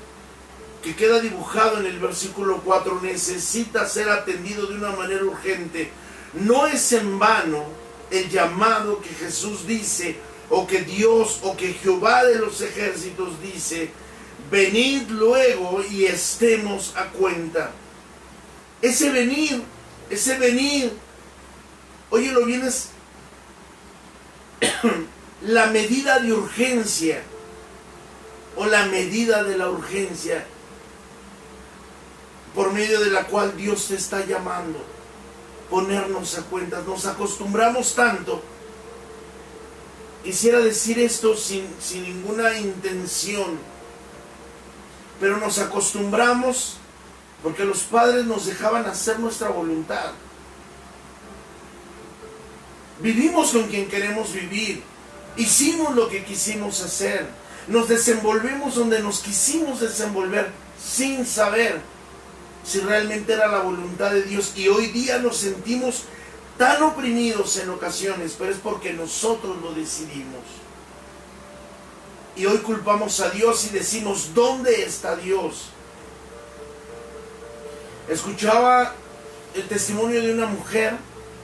que queda dibujado en el versículo 4. Necesita ser atendido de una manera urgente. No es en vano el llamado que Jesús dice, o que Dios, o que Jehová de los ejércitos dice, venid luego y estemos a cuenta. Ese venir, óyelo bien, es la medida de urgencia, o la medida de la urgencia, por medio de la cual Dios te está llamando. Ponernos a cuentas. Nos acostumbramos tanto, quisiera decir esto sin ninguna intención, pero nos acostumbramos porque los padres nos dejaban hacer nuestra voluntad. Vivimos con quien queremos vivir, hicimos lo que quisimos hacer, nos desenvolvemos donde nos quisimos desenvolver sin saber si realmente era la voluntad de Dios. Y hoy día nos sentimos tan oprimidos en ocasiones, pero es porque nosotros lo decidimos. Y hoy culpamos a Dios y decimos, ¿dónde está Dios? Escuchaba el testimonio de una mujer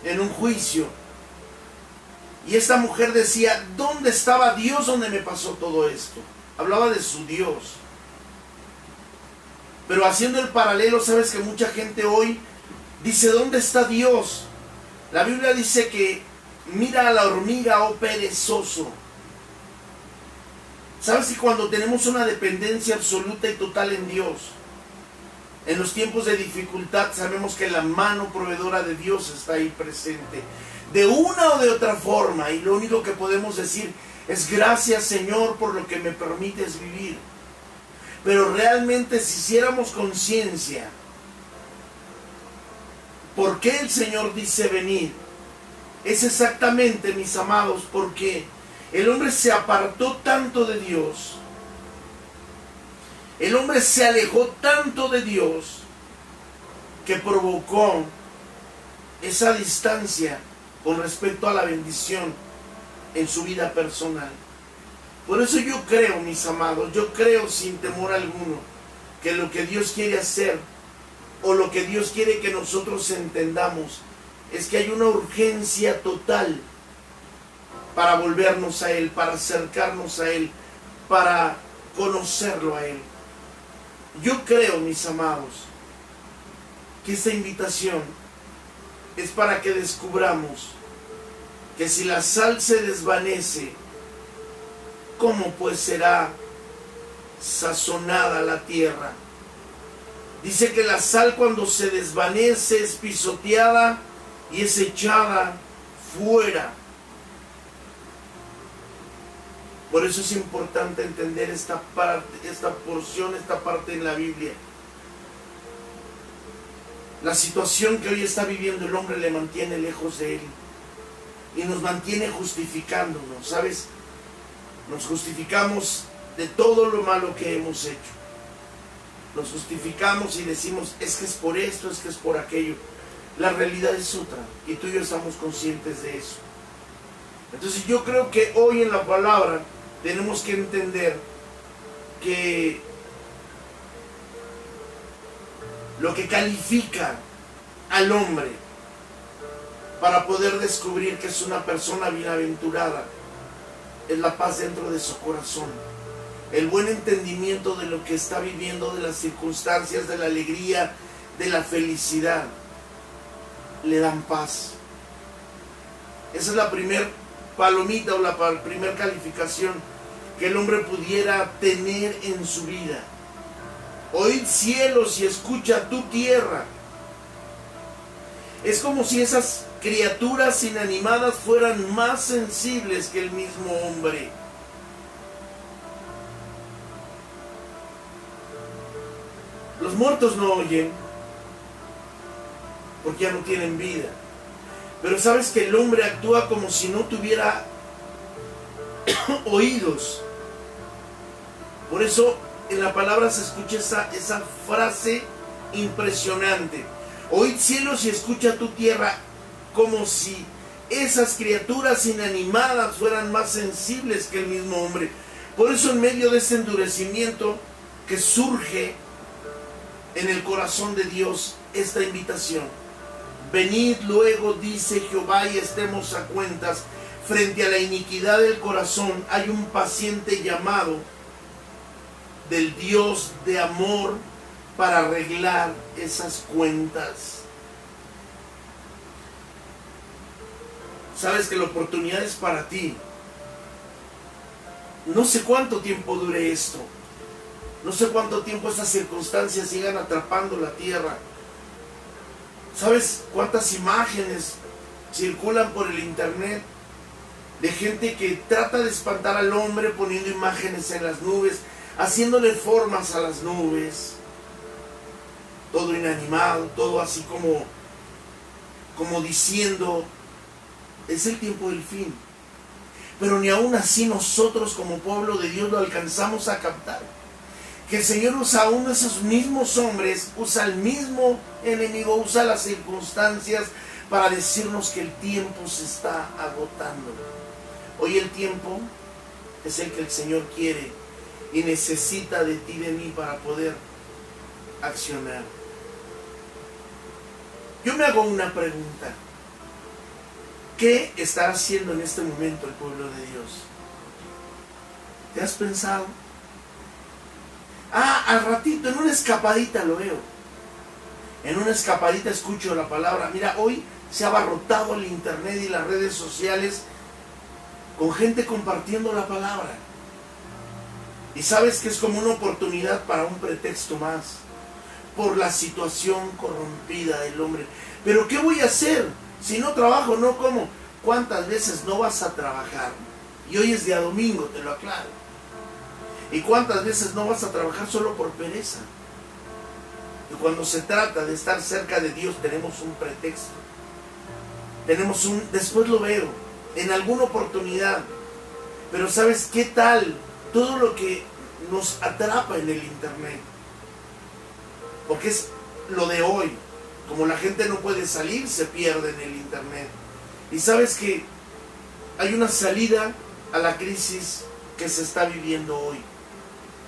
en un juicio, y esta mujer decía, ¿dónde estaba Dios donde me pasó todo esto? Hablaba de su Dios. Pero haciendo el paralelo, sabes que mucha gente hoy dice, ¿dónde está Dios? La Biblia dice que mira a la hormiga, oh perezoso. ¿Sabes que cuando tenemos una dependencia absoluta y total en Dios, en los tiempos de dificultad, sabemos que la mano proveedora de Dios está ahí presente? De una o de otra forma, y lo único que podemos decir es gracias, Señor, por lo que me permites vivir. Pero realmente si hiciéramos conciencia, ¿por qué el Señor dice venir? Es exactamente, mis amados, porque el hombre se apartó tanto de Dios El hombre se alejó tanto de Dios que provocó esa distancia con respecto a la bendición en su vida personal. Por eso yo creo, mis amados, yo creo sin temor alguno que lo que Dios quiere hacer o lo que Dios quiere que nosotros entendamos es que hay una urgencia total para volvernos a Él, para acercarnos a Él, para conocerlo a Él. Yo creo, mis amados, que esta invitación es para que descubramos que si la sal se desvanece, ¿cómo pues será sazonada la tierra? Dice que la sal cuando se desvanece es pisoteada y es echada fuera. Por eso es importante entender esta parte, esta porción, esta parte en la Biblia. La situación que hoy está viviendo el hombre le mantiene lejos de Él y nos mantiene justificándonos, ¿sabes? Nos justificamos de todo lo malo que hemos hecho. Nos justificamos y decimos, es que es por esto, es que es por aquello. La realidad es otra y tú y yo estamos conscientes de eso. Entonces yo creo que hoy en la palabra tenemos que entender que lo que califica al hombre para poder descubrir que es una persona bienaventurada es la paz dentro de su corazón, el buen entendimiento de lo que está viviendo, de las circunstancias, de la alegría, de la felicidad, le dan paz. Esa es la primer palomita o la primer calificación que el hombre pudiera tener en su vida. Oíd cielos y escucha tu tierra. Es como si esas criaturas inanimadas fueran más sensibles que el mismo hombre. Los muertos no oyen porque ya no tienen vida. Pero sabes que el hombre actúa como si no tuviera oídos. Por eso en la palabra se escucha esa frase impresionante. Oíd cielos y escucha tu tierra, como si esas criaturas inanimadas fueran más sensibles que el mismo hombre. Por eso en medio de ese endurecimiento que surge en el corazón de Dios esta invitación. Venid luego, dice Jehová, y estemos a cuentas. Frente a la iniquidad del corazón hay un paciente llamado del Dios de amor para arreglar esas cuentas. Sabes que la oportunidad es para ti. No sé cuánto tiempo dure esto. No sé cuánto tiempo estas circunstancias sigan atrapando la tierra. ¿Sabes cuántas imágenes circulan por el internet de gente que trata de espantar al hombre poniendo imágenes en las nubes, haciéndole formas a las nubes, todo inanimado, todo así como diciendo, es el tiempo del fin? Pero ni aún así nosotros como pueblo de Dios lo alcanzamos a captar. Que el Señor usa aún esos mismos hombres, usa el mismo enemigo, usa las circunstancias para decirnos que el tiempo se está agotando. Hoy el tiempo es el que el Señor quiere y necesita de ti y de mí para poder accionar. Yo me hago una pregunta. ¿Qué estará haciendo en este momento el pueblo de Dios? ¿Te has pensado? Al ratito, en una escapadita lo veo. En una escapadita escucho la palabra. Mira, hoy se ha abarrotado el internet y las redes sociales con gente compartiendo la palabra. Y sabes que es como una oportunidad para un pretexto más. Por la situación corrompida del hombre. ¿Pero qué voy a hacer? Si no trabajo, no como. ¿Cuántas veces no vas a trabajar? Y hoy es día domingo, te lo aclaro. ¿Y cuántas veces no vas a trabajar solo por pereza? Y cuando se trata de estar cerca de Dios tenemos un pretexto. Después lo veo, en alguna oportunidad. Pero ¿sabes qué tal? Todo lo que nos atrapa en el internet, porque es lo de hoy. Como la gente no puede salir, se pierde en el internet. Y sabes que hay una salida a la crisis que se está viviendo hoy,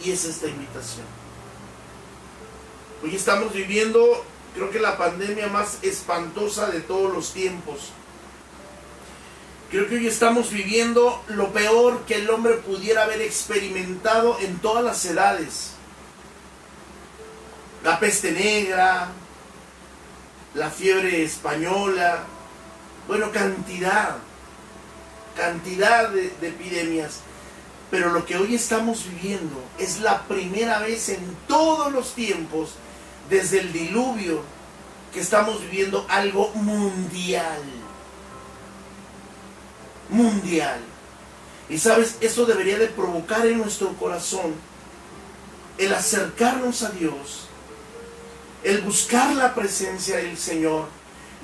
y es esta invitación. Hoy estamos viviendo, creo que la pandemia más espantosa de todos los tiempos. Creo que hoy estamos viviendo lo peor que el hombre pudiera haber experimentado en todas las edades. La peste negra, la fiebre española, bueno, cantidad de epidemias. Pero lo que hoy estamos viviendo es la primera vez en todos los tiempos, desde el diluvio, que estamos viviendo algo mundial. Mundial. Y sabes, eso debería de provocar en nuestro corazón el acercarnos a Dios, el buscar la presencia del Señor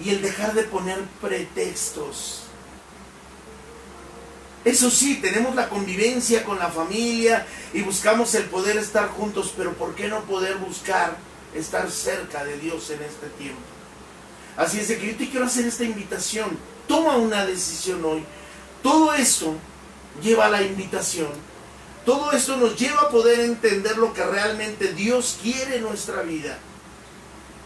y el dejar de poner pretextos. Eso sí, tenemos la convivencia con la familia y buscamos el poder estar juntos, pero ¿por qué no poder buscar estar cerca de Dios en este tiempo? Así es de que yo te quiero hacer esta invitación. Toma una decisión hoy. Todo esto lleva a la invitación. Todo esto nos lleva a poder entender lo que realmente Dios quiere en nuestra vida.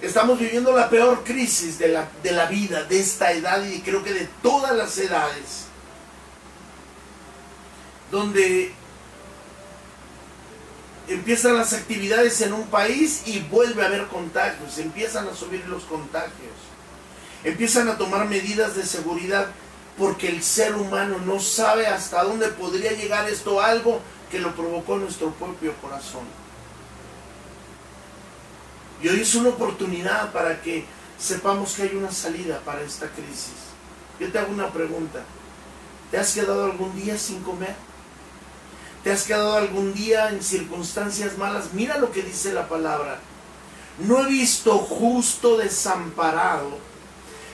Estamos viviendo la peor crisis de la vida, de esta edad y creo que de todas las edades. Donde empiezan las actividades en un país y vuelve a haber contagios. Empiezan a subir los contagios. Empiezan a tomar medidas de seguridad porque el ser humano no sabe hasta dónde podría llegar esto, algo que lo provocó en nuestro propio corazón. Y hoy es una oportunidad para que sepamos que hay una salida para esta crisis. Yo te hago una pregunta. ¿Te has quedado algún día sin comer? ¿Te has quedado algún día en circunstancias malas? Mira lo que dice la palabra. No he visto justo desamparado,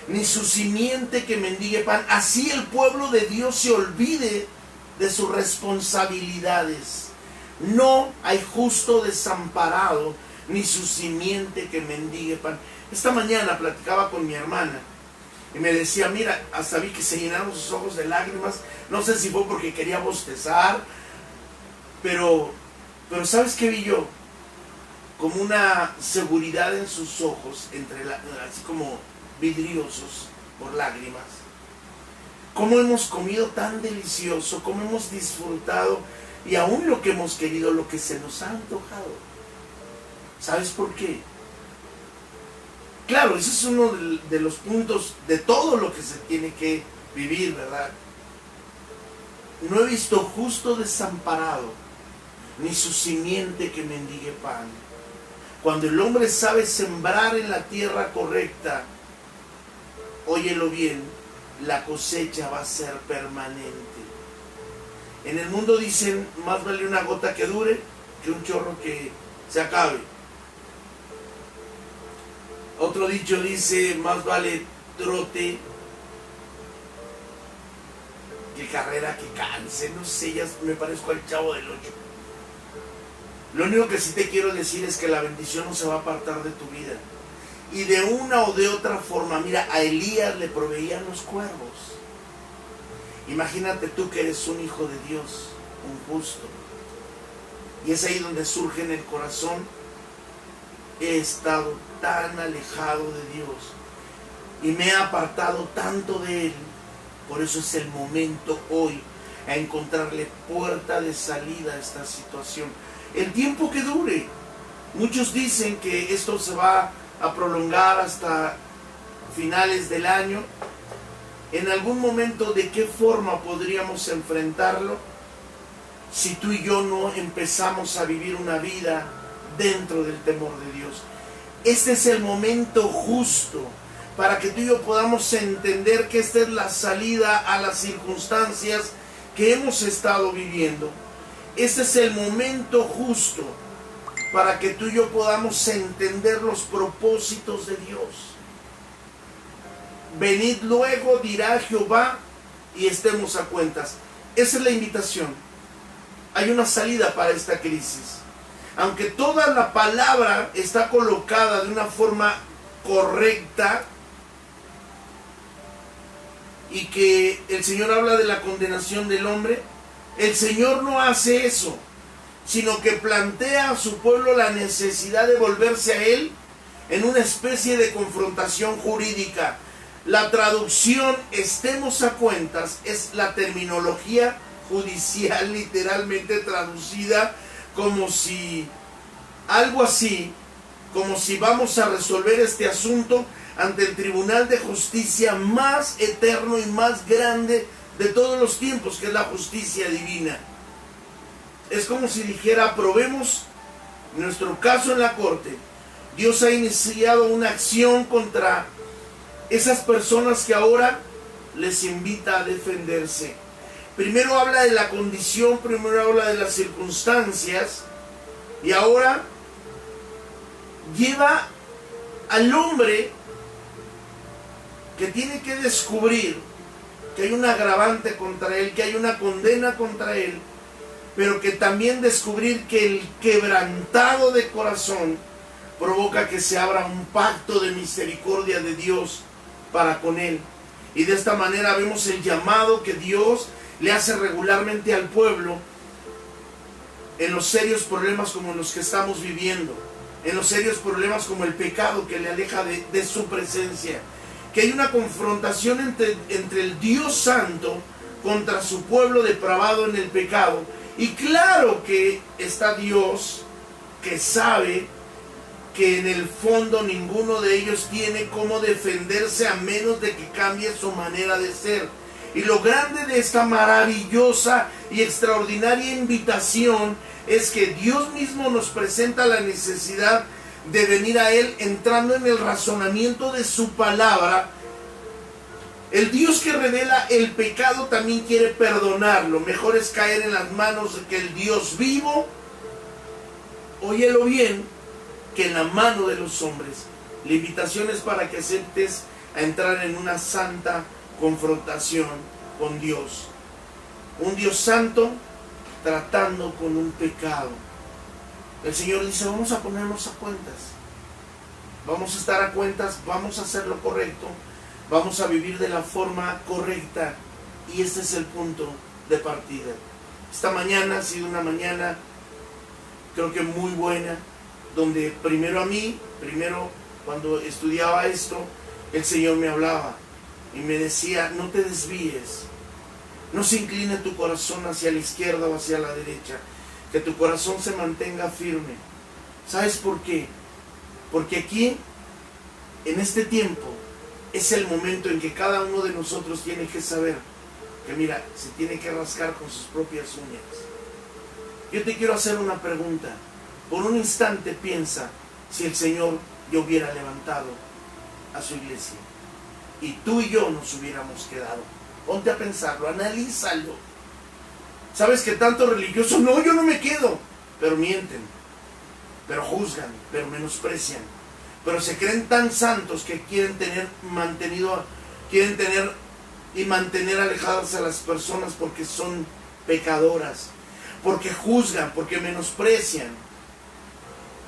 ni su simiente que mendigue pan. Así el pueblo de Dios se olvide de sus responsabilidades. No hay justo desamparado, ni su simiente que mendigue pan. Esta mañana platicaba con mi hermana y me decía, mira, hasta vi que se llenaron sus ojos de lágrimas. No sé si fue porque quería bostezar, pero ¿sabes qué vi yo? Como una seguridad en sus ojos, así como vidriosos por lágrimas. Cómo hemos comido tan delicioso, cómo hemos disfrutado y aún lo que hemos querido, lo que se nos ha antojado. ¿Sabes por qué? Claro, ese es uno de los puntos de todo lo que se tiene que vivir, ¿verdad? No he visto justo desamparado, ni su simiente que mendigue pan. Cuando el hombre sabe sembrar en la tierra correcta, óyelo bien, la cosecha va a ser permanente. En el mundo dicen, más vale una gota que dure que un chorro que se acabe. Otro dicho dice, más vale trote que carrera que canse. No sé, ya me parezco al Chavo del 8. Lo único que sí te quiero decir es que la bendición no se va a apartar de tu vida. Y de una o de otra forma, mira, a Elías le proveían los cuervos. Imagínate tú que eres un hijo de Dios, un justo. Y es ahí donde surge en el corazón, he estado tan alejado de Dios y me he apartado tanto de Él. Por eso es el momento hoy a encontrarle puerta de salida a esta situación. El tiempo que dure. Muchos dicen que esto se va a prolongar hasta finales del año. En algún momento, ¿de qué forma podríamos enfrentarlo si tú y yo no empezamos a vivir una vida dentro del temor de Dios? Este es el momento justo para que tú y yo podamos entender que esta es la salida a las circunstancias que hemos estado viviendo. Este es el momento justo para que tú y yo podamos entender los propósitos de Dios. Venid luego, dirá Jehová, y estemos a cuentas. Esa es la invitación. hay una salida para esta crisis. Aunque toda la palabra está colocada de una forma correcta y que el Señor habla de la condenación del hombre, el Señor no hace eso, sino que plantea a su pueblo la necesidad de volverse a Él en una especie de confrontación jurídica. La traducción "estemos a cuentas" es la terminología judicial literalmente traducida como si algo así, como si vamos a resolver este asunto ante el tribunal de justicia más eterno y más grande de todos los tiempos, que es la justicia divina. Es como si dijera: probemos nuestro caso en la corte. Dios ha iniciado una acción contra esas personas que ahora les invita a defenderse. Primero habla de la condición, primero habla de las circunstancias, y ahora lleva al hombre que tiene que descubrir que hay un agravante contra él, que hay una condena contra él, pero que también descubrir que el quebrantado de corazón provoca que se abra un pacto de misericordia de Dios para con él. Y de esta manera vemos el llamado que Dios le hace regularmente al pueblo en los serios problemas como los que estamos viviendo, en los serios problemas como el pecado que le aleja de su presencia, que hay una confrontación entre el Dios Santo contra su pueblo depravado en el pecado. Y claro que está Dios, que sabe que en el fondo ninguno de ellos tiene cómo defenderse a menos de que cambie su manera de ser. Y lo grande de esta maravillosa y extraordinaria invitación es que Dios mismo nos presenta la necesidad de venir a Él entrando en el razonamiento de su palabra. El Dios que revela el pecado también quiere perdonarlo. Mejor es caer en las manos de el Dios vivo, óyelo bien, que en la mano de los hombres. La invitación es para que aceptes a entrar en una santa confrontación con Dios. Un Dios santo tratando con un pecado. El Señor dice: vamos a ponernos a cuentas. Vamos a estar a cuentas, vamos a hacer lo correcto, vamos a vivir de la forma correcta. Y este es el punto de partida. Esta mañana ha sido una mañana, creo que muy buena, donde primero cuando estudiaba esto, el Señor me hablaba y me decía: no te desvíes, no se incline tu corazón hacia la izquierda o hacia la derecha, que tu corazón se mantenga firme. ¿Sabes por qué? Porque aquí, en este tiempo, es el momento en que cada uno de nosotros tiene que saber que, mira, se tiene que rascar con sus propias uñas. Yo te quiero hacer una pregunta. Por un instante piensa si el Señor ya hubiera levantado a su iglesia y tú y yo nos hubiéramos quedado. Ponte a pensarlo, analízalo. ¿Sabes que tanto religioso? No, yo no me quedo. Pero mienten, pero juzgan, pero menosprecian, pero se creen tan santos que quieren mantener alejadas a las personas porque son pecadoras, porque juzgan, porque menosprecian.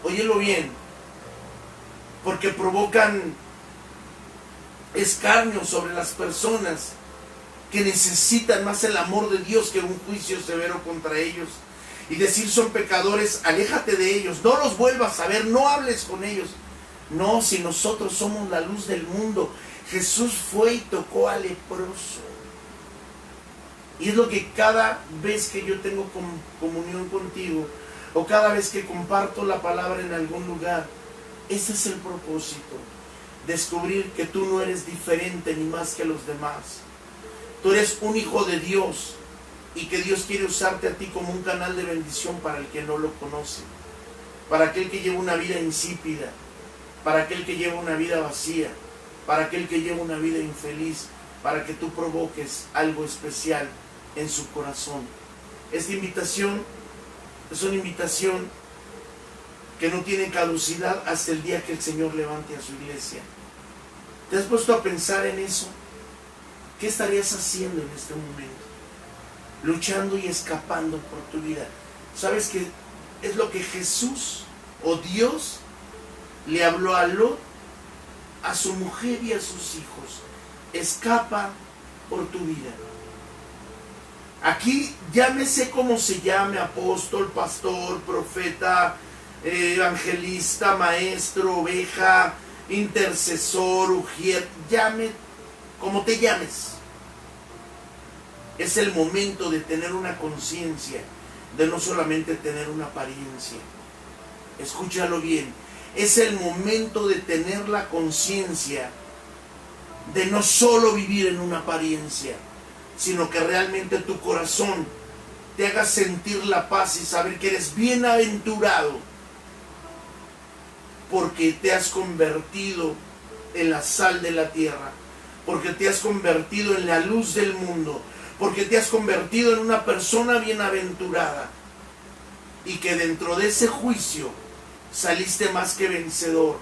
Óyelo bien, porque provocan escarnio sobre las personas que necesitan más el amor de Dios que un juicio severo contra ellos. Y decir: son pecadores, aléjate de ellos, no los vuelvas a ver, no hables con ellos. No, si nosotros somos la luz del mundo. Jesús fue y tocó al leproso. Y es lo que cada vez que yo tengo comunión contigo, o cada vez que comparto la palabra en algún lugar, ese es el propósito. Descubrir que tú no eres diferente ni más que los demás. Tú eres un hijo de Dios y que Dios quiere usarte a ti como un canal de bendición para el que no lo conoce, para aquel que lleva una vida insípida, para aquel que lleva una vida vacía, para aquel que lleva una vida infeliz, para que tú provoques algo especial en su corazón. Esta invitación es una invitación que no tiene caducidad hasta el día que el Señor levante a su iglesia. ¿Te has puesto a pensar en eso? ¿Qué estarías haciendo en este momento? luchando y escapando por tu vida. ¿Sabes qué es lo que Jesús o Dios le habló a Lot, a su mujer y a sus hijos? Escapa por tu vida. Aquí llámese como se llame, apóstol, pastor, profeta, evangelista, maestro, oveja, intercesor, ujier, llame como te llames. Es el momento de tener una conciencia, de no solamente tener una apariencia. Escúchalo bien, es el momento de tener la conciencia de no solo vivir en una apariencia, sino que realmente tu corazón te haga sentir la paz y saber que eres bienaventurado porque te has convertido en la sal de la tierra, porque te has convertido en la luz del mundo, porque te has convertido en una persona bienaventurada y que dentro de ese juicio saliste más que vencedor,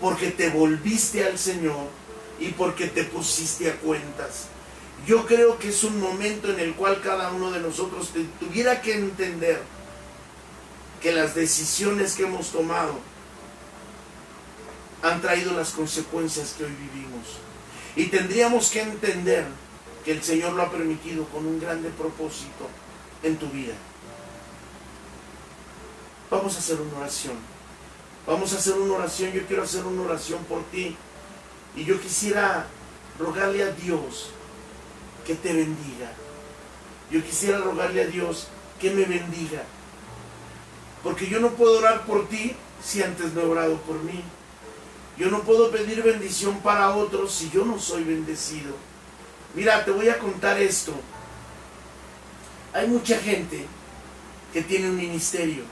porque te volviste al Señor y porque te pusiste a cuentas. Yo creo que es un momento en el cual cada uno de nosotros tuviera que entender que las decisiones que hemos tomado han traído las consecuencias que hoy vivimos. Y tendríamos que entender que el Señor lo ha permitido con un grande propósito en tu vida. Vamos a hacer una oración. Vamos a hacer una oración. Yo quiero hacer una oración por ti. Y yo quisiera rogarle a Dios que te bendiga. Yo quisiera rogarle a Dios que me bendiga. Porque yo no puedo orar por ti si antes no he orado por mí. Yo no puedo pedir bendición para otros si yo no soy bendecido. Mira, te voy a contar esto. Hay mucha gente que tiene un ministerio.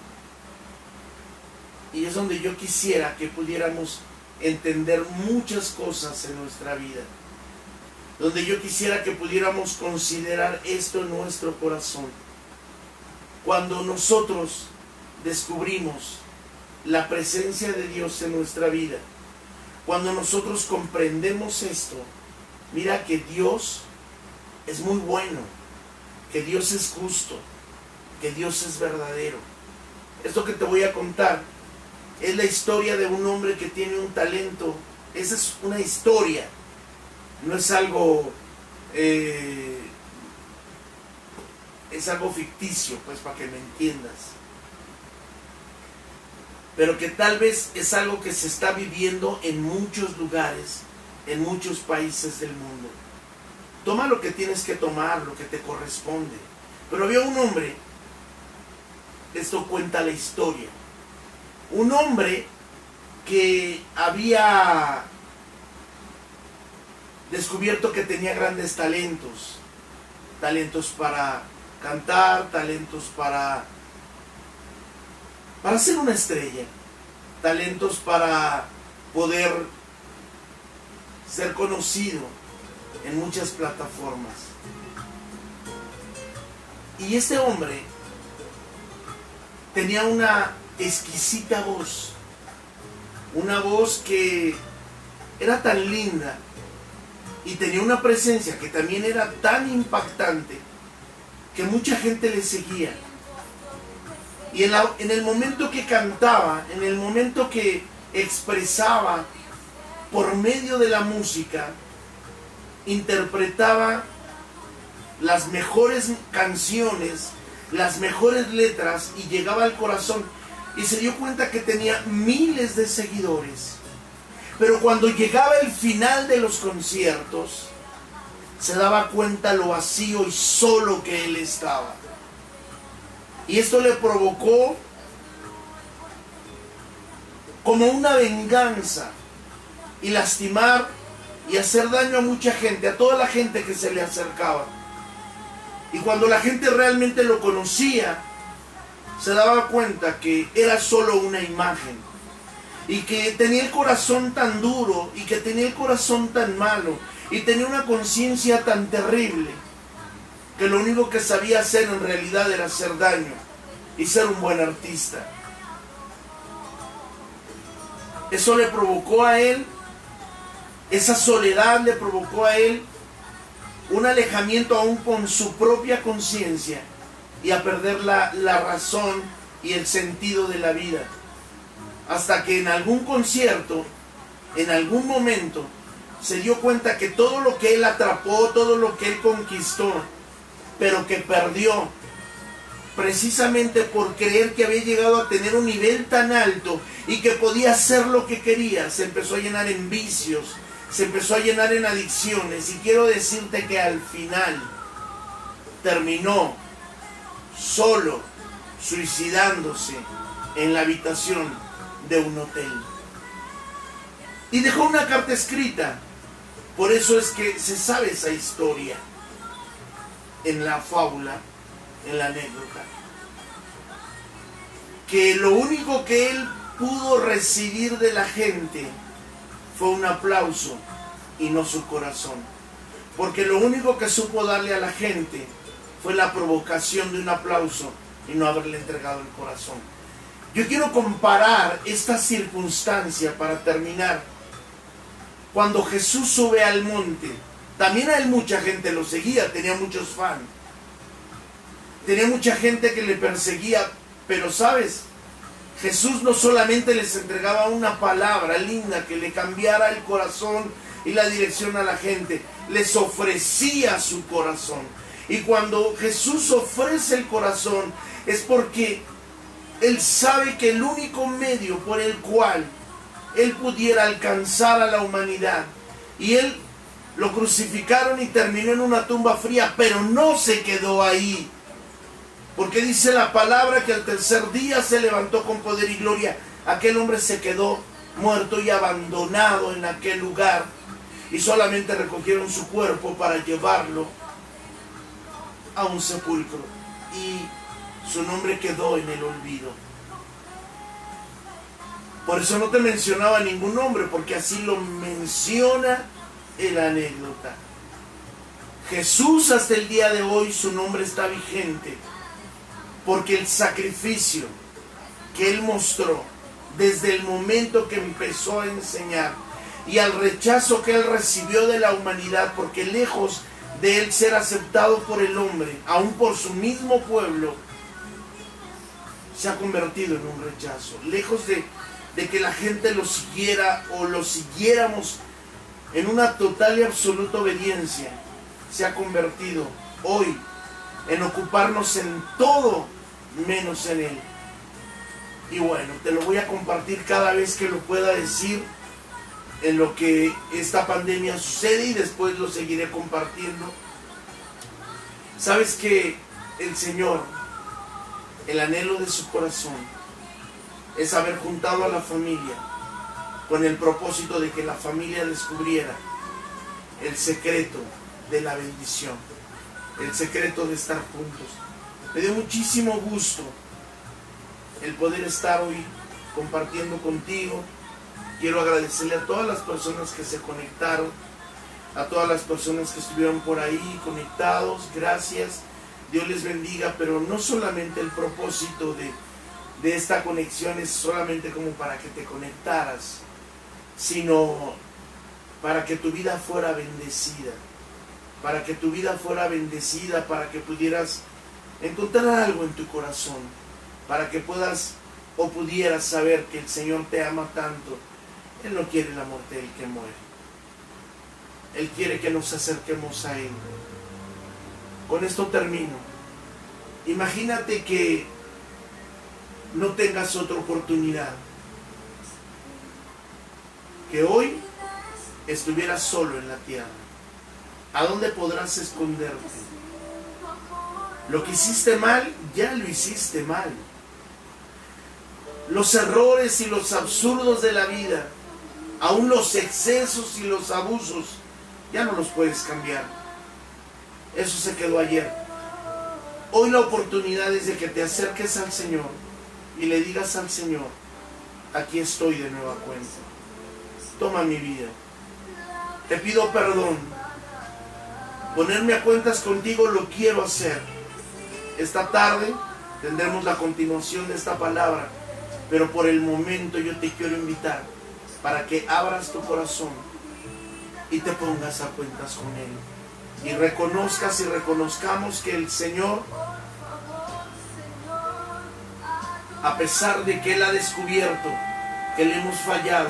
Y es donde yo quisiera que pudiéramos entender muchas cosas en nuestra vida. Donde yo quisiera que pudiéramos considerar esto en nuestro corazón. Cuando nosotros descubrimos la presencia de Dios en nuestra vida, cuando nosotros comprendemos esto, mira que Dios es muy bueno, que Dios es justo, que Dios es verdadero. Esto que te voy a contar es la historia de un hombre que tiene un talento. Esa es una historia, no es algo, es algo ficticio, pues, para que me entiendas. Pero que tal vez es algo que se está viviendo en muchos lugares, en muchos países del mundo. Toma lo que tienes que tomar, lo que te corresponde. Pero había un hombre, esto cuenta la historia, un hombre que había descubierto que tenía grandes talentos. Talentos para cantar, talentos para ser una estrella, talentos para poder ser conocido en muchas plataformas. Y este hombre tenía una exquisita voz, una voz que era tan linda y tenía una presencia que también era tan impactante que mucha gente le seguía. Y en el momento que cantaba, en el momento que expresaba por medio de la música, interpretaba las mejores canciones, las mejores letras y llegaba al corazón. Y se dio cuenta que tenía miles de seguidores. Pero cuando llegaba el final de los conciertos, se daba cuenta lo vacío y solo que él estaba. Y esto le provocó como una venganza y lastimar y hacer daño a mucha gente, a toda la gente que se le acercaba. Y cuando la gente realmente lo conocía, se daba cuenta que era solo una imagen y que tenía el corazón tan duro y que tenía el corazón tan malo y tenía una conciencia tan terrible que lo único que sabía hacer en realidad era hacer daño y ser un buen artista. Eso le provocó a él, esa soledad le provocó a él un alejamiento aún con su propia conciencia y a perder la razón y el sentido de la vida. Hasta que en algún concierto, en algún momento, se dio cuenta que todo lo que él atrapó, todo lo que él conquistó, pero que perdió, precisamente por creer que había llegado a tener un nivel tan alto y que podía hacer lo que quería, se empezó a llenar en vicios, se empezó a llenar en adicciones. Y quiero decirte que al final terminó solo, suicidándose en la habitación de un hotel. Y dejó una carta escrita. Por eso es que se sabe esa historia en la fábula, en la anécdota. Que lo único que él pudo recibir de la gente fue un aplauso y no su corazón. Porque lo único que supo darle a la gente fue la provocación de un aplauso y no haberle entregado el corazón. Yo quiero comparar esta circunstancia para terminar. Cuando Jesús sube al monte, también a él mucha gente lo seguía, tenía muchos fans. Tenía mucha gente que le perseguía, pero ¿sabes? Jesús no solamente les entregaba una palabra linda que le cambiara el corazón y la dirección a la gente, les ofrecía su corazón. Y cuando Jesús ofrece el corazón es porque Él sabe que el único medio por el cual Él pudiera alcanzar a la humanidad, y Él lo crucificaron y terminó en una tumba fría, pero no se quedó ahí. Porque dice la palabra que al tercer día se levantó con poder y gloria. Aquel hombre se quedó muerto y abandonado en aquel lugar. Y solamente recogieron su cuerpo para llevarlo a un sepulcro. Y su nombre quedó en el olvido. Por eso no te mencionaba ningún nombre, porque así lo menciona en la anécdota. Jesús hasta el día de hoy, su nombre está vigente. Porque el sacrificio que Él mostró desde el momento que empezó a enseñar y al rechazo que Él recibió de la humanidad, porque lejos de Él ser aceptado por el hombre, aún por su mismo pueblo, se ha convertido en un rechazo. Lejos de que la gente lo siguiera o lo siguiéramos en una total y absoluta obediencia, se ha convertido hoy en ocuparnos en todo menos en Él. Y bueno, te lo voy a compartir cada vez que lo pueda decir en lo que esta pandemia sucede, y después lo seguiré compartiendo. Sabes que el Señor, el anhelo de su corazón es haber juntado a la familia con el propósito de que la familia descubriera el secreto de la bendición, el secreto de estar juntos. Me dio muchísimo gusto el poder estar hoy compartiendo contigo. Quiero agradecerle a todas las personas que se conectaron, a todas las personas que estuvieron por ahí conectados. Gracias, Dios les bendiga. Pero no solamente el propósito de esta conexión es solamente como para que te conectaras, sino para que tu vida fuera bendecida, para que tu vida fuera bendecida, para que pudieras encontrar algo en tu corazón, para que puedas o pudieras saber que el Señor te ama tanto. Él no quiere la muerte del que muere. Él quiere que nos acerquemos a Él. Con esto termino. Imagínate que no tengas otra oportunidad, que hoy estuvieras solo en la tierra. ¿A dónde podrás esconderte? Lo que hiciste mal, ya lo hiciste mal. Los errores y los absurdos de la vida, aún los excesos y los abusos, ya no los puedes cambiar. Eso se quedó ayer. Hoy la oportunidad es de que te acerques al Señor y le digas al Señor: aquí estoy de nueva cuenta. Toma mi vida. Te pido perdón. Ponerme a cuentas contigo lo quiero hacer. Esta tarde tendremos la continuación de esta palabra, pero por el momento yo te quiero invitar para que abras tu corazón y te pongas a cuentas con Él. y reconozcas y reconozcamos que el Señor, a pesar de que Él ha descubierto que le hemos fallado,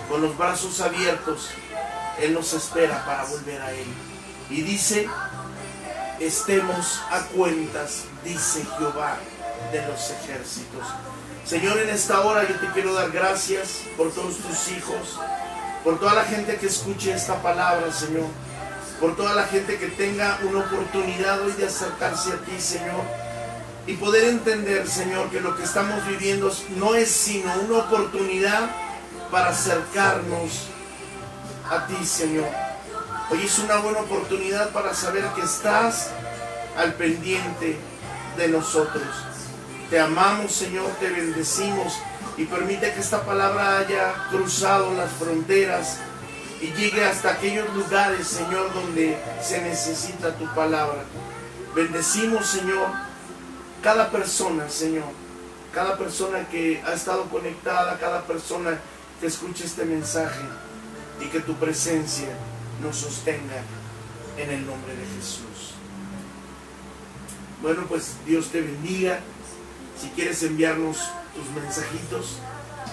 con los brazos abiertos, Él nos espera para volver a Él. Y dice, estemos a cuentas, dice Jehová de los ejércitos. Señor, en esta hora yo te quiero dar gracias por todos tus hijos, por toda la gente que escuche esta palabra, Señor, por toda la gente que tenga una oportunidad hoy de acercarse a ti, Señor, y poder entender, Señor, que lo que estamos viviendo no es sino una oportunidad para acercarnos a ti, Señor. Hoy es una buena oportunidad para saber que estás al pendiente de nosotros. Te amamos, Señor, te bendecimos y permite que esta palabra haya cruzado las fronteras y llegue hasta aquellos lugares, Señor, donde se necesita tu palabra. Bendecimos, Señor, cada persona, Señor, cada persona que ha estado conectada, cada persona que escuche este mensaje, y que tu presencia nos sostenga en el nombre de Jesús. Bueno, pues Dios te bendiga. Si quieres enviarnos tus mensajitos,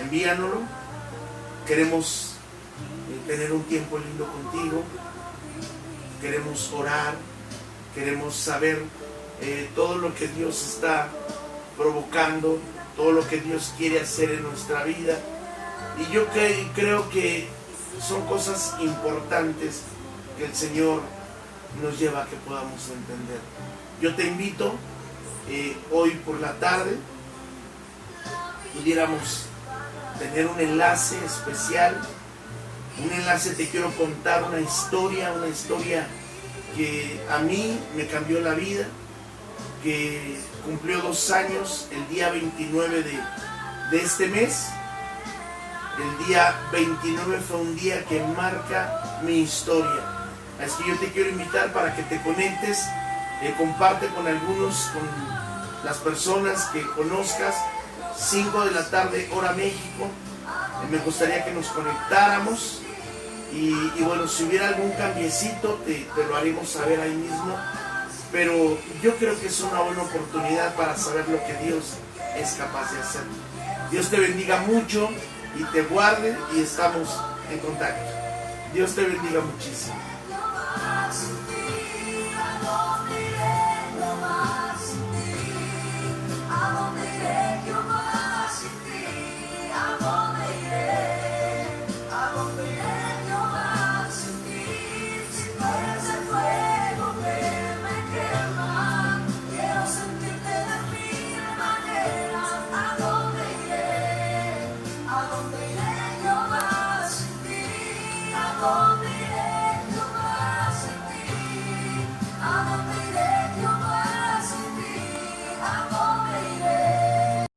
envíanoslo. Queremos tener un tiempo lindo contigo. Queremos orar. Queremos saber todo lo que Dios está provocando, todo lo que Dios quiere hacer en nuestra vida. Y yo creo que son cosas importantes que el Señor nos lleva a que podamos entender. Yo te invito, hoy por la tarde, pudiéramos tener un enlace especial. Un enlace, te quiero contar una historia que a mí me cambió la vida, que cumplió 2 años el día 29 de este mes. El día 29 fue un día que marca mi historia. Así que yo te quiero invitar para que te conectes, comparte con las personas que conozcas. 5 de la tarde, hora México. Me gustaría que nos conectáramos. Y bueno, si hubiera algún cambiecito, te lo haremos saber ahí mismo. Pero yo creo que es una buena oportunidad para saber lo que Dios es capaz de hacer. Dios te bendiga mucho y te guarde, y estamos en contacto. Dios te bendiga muchísimo.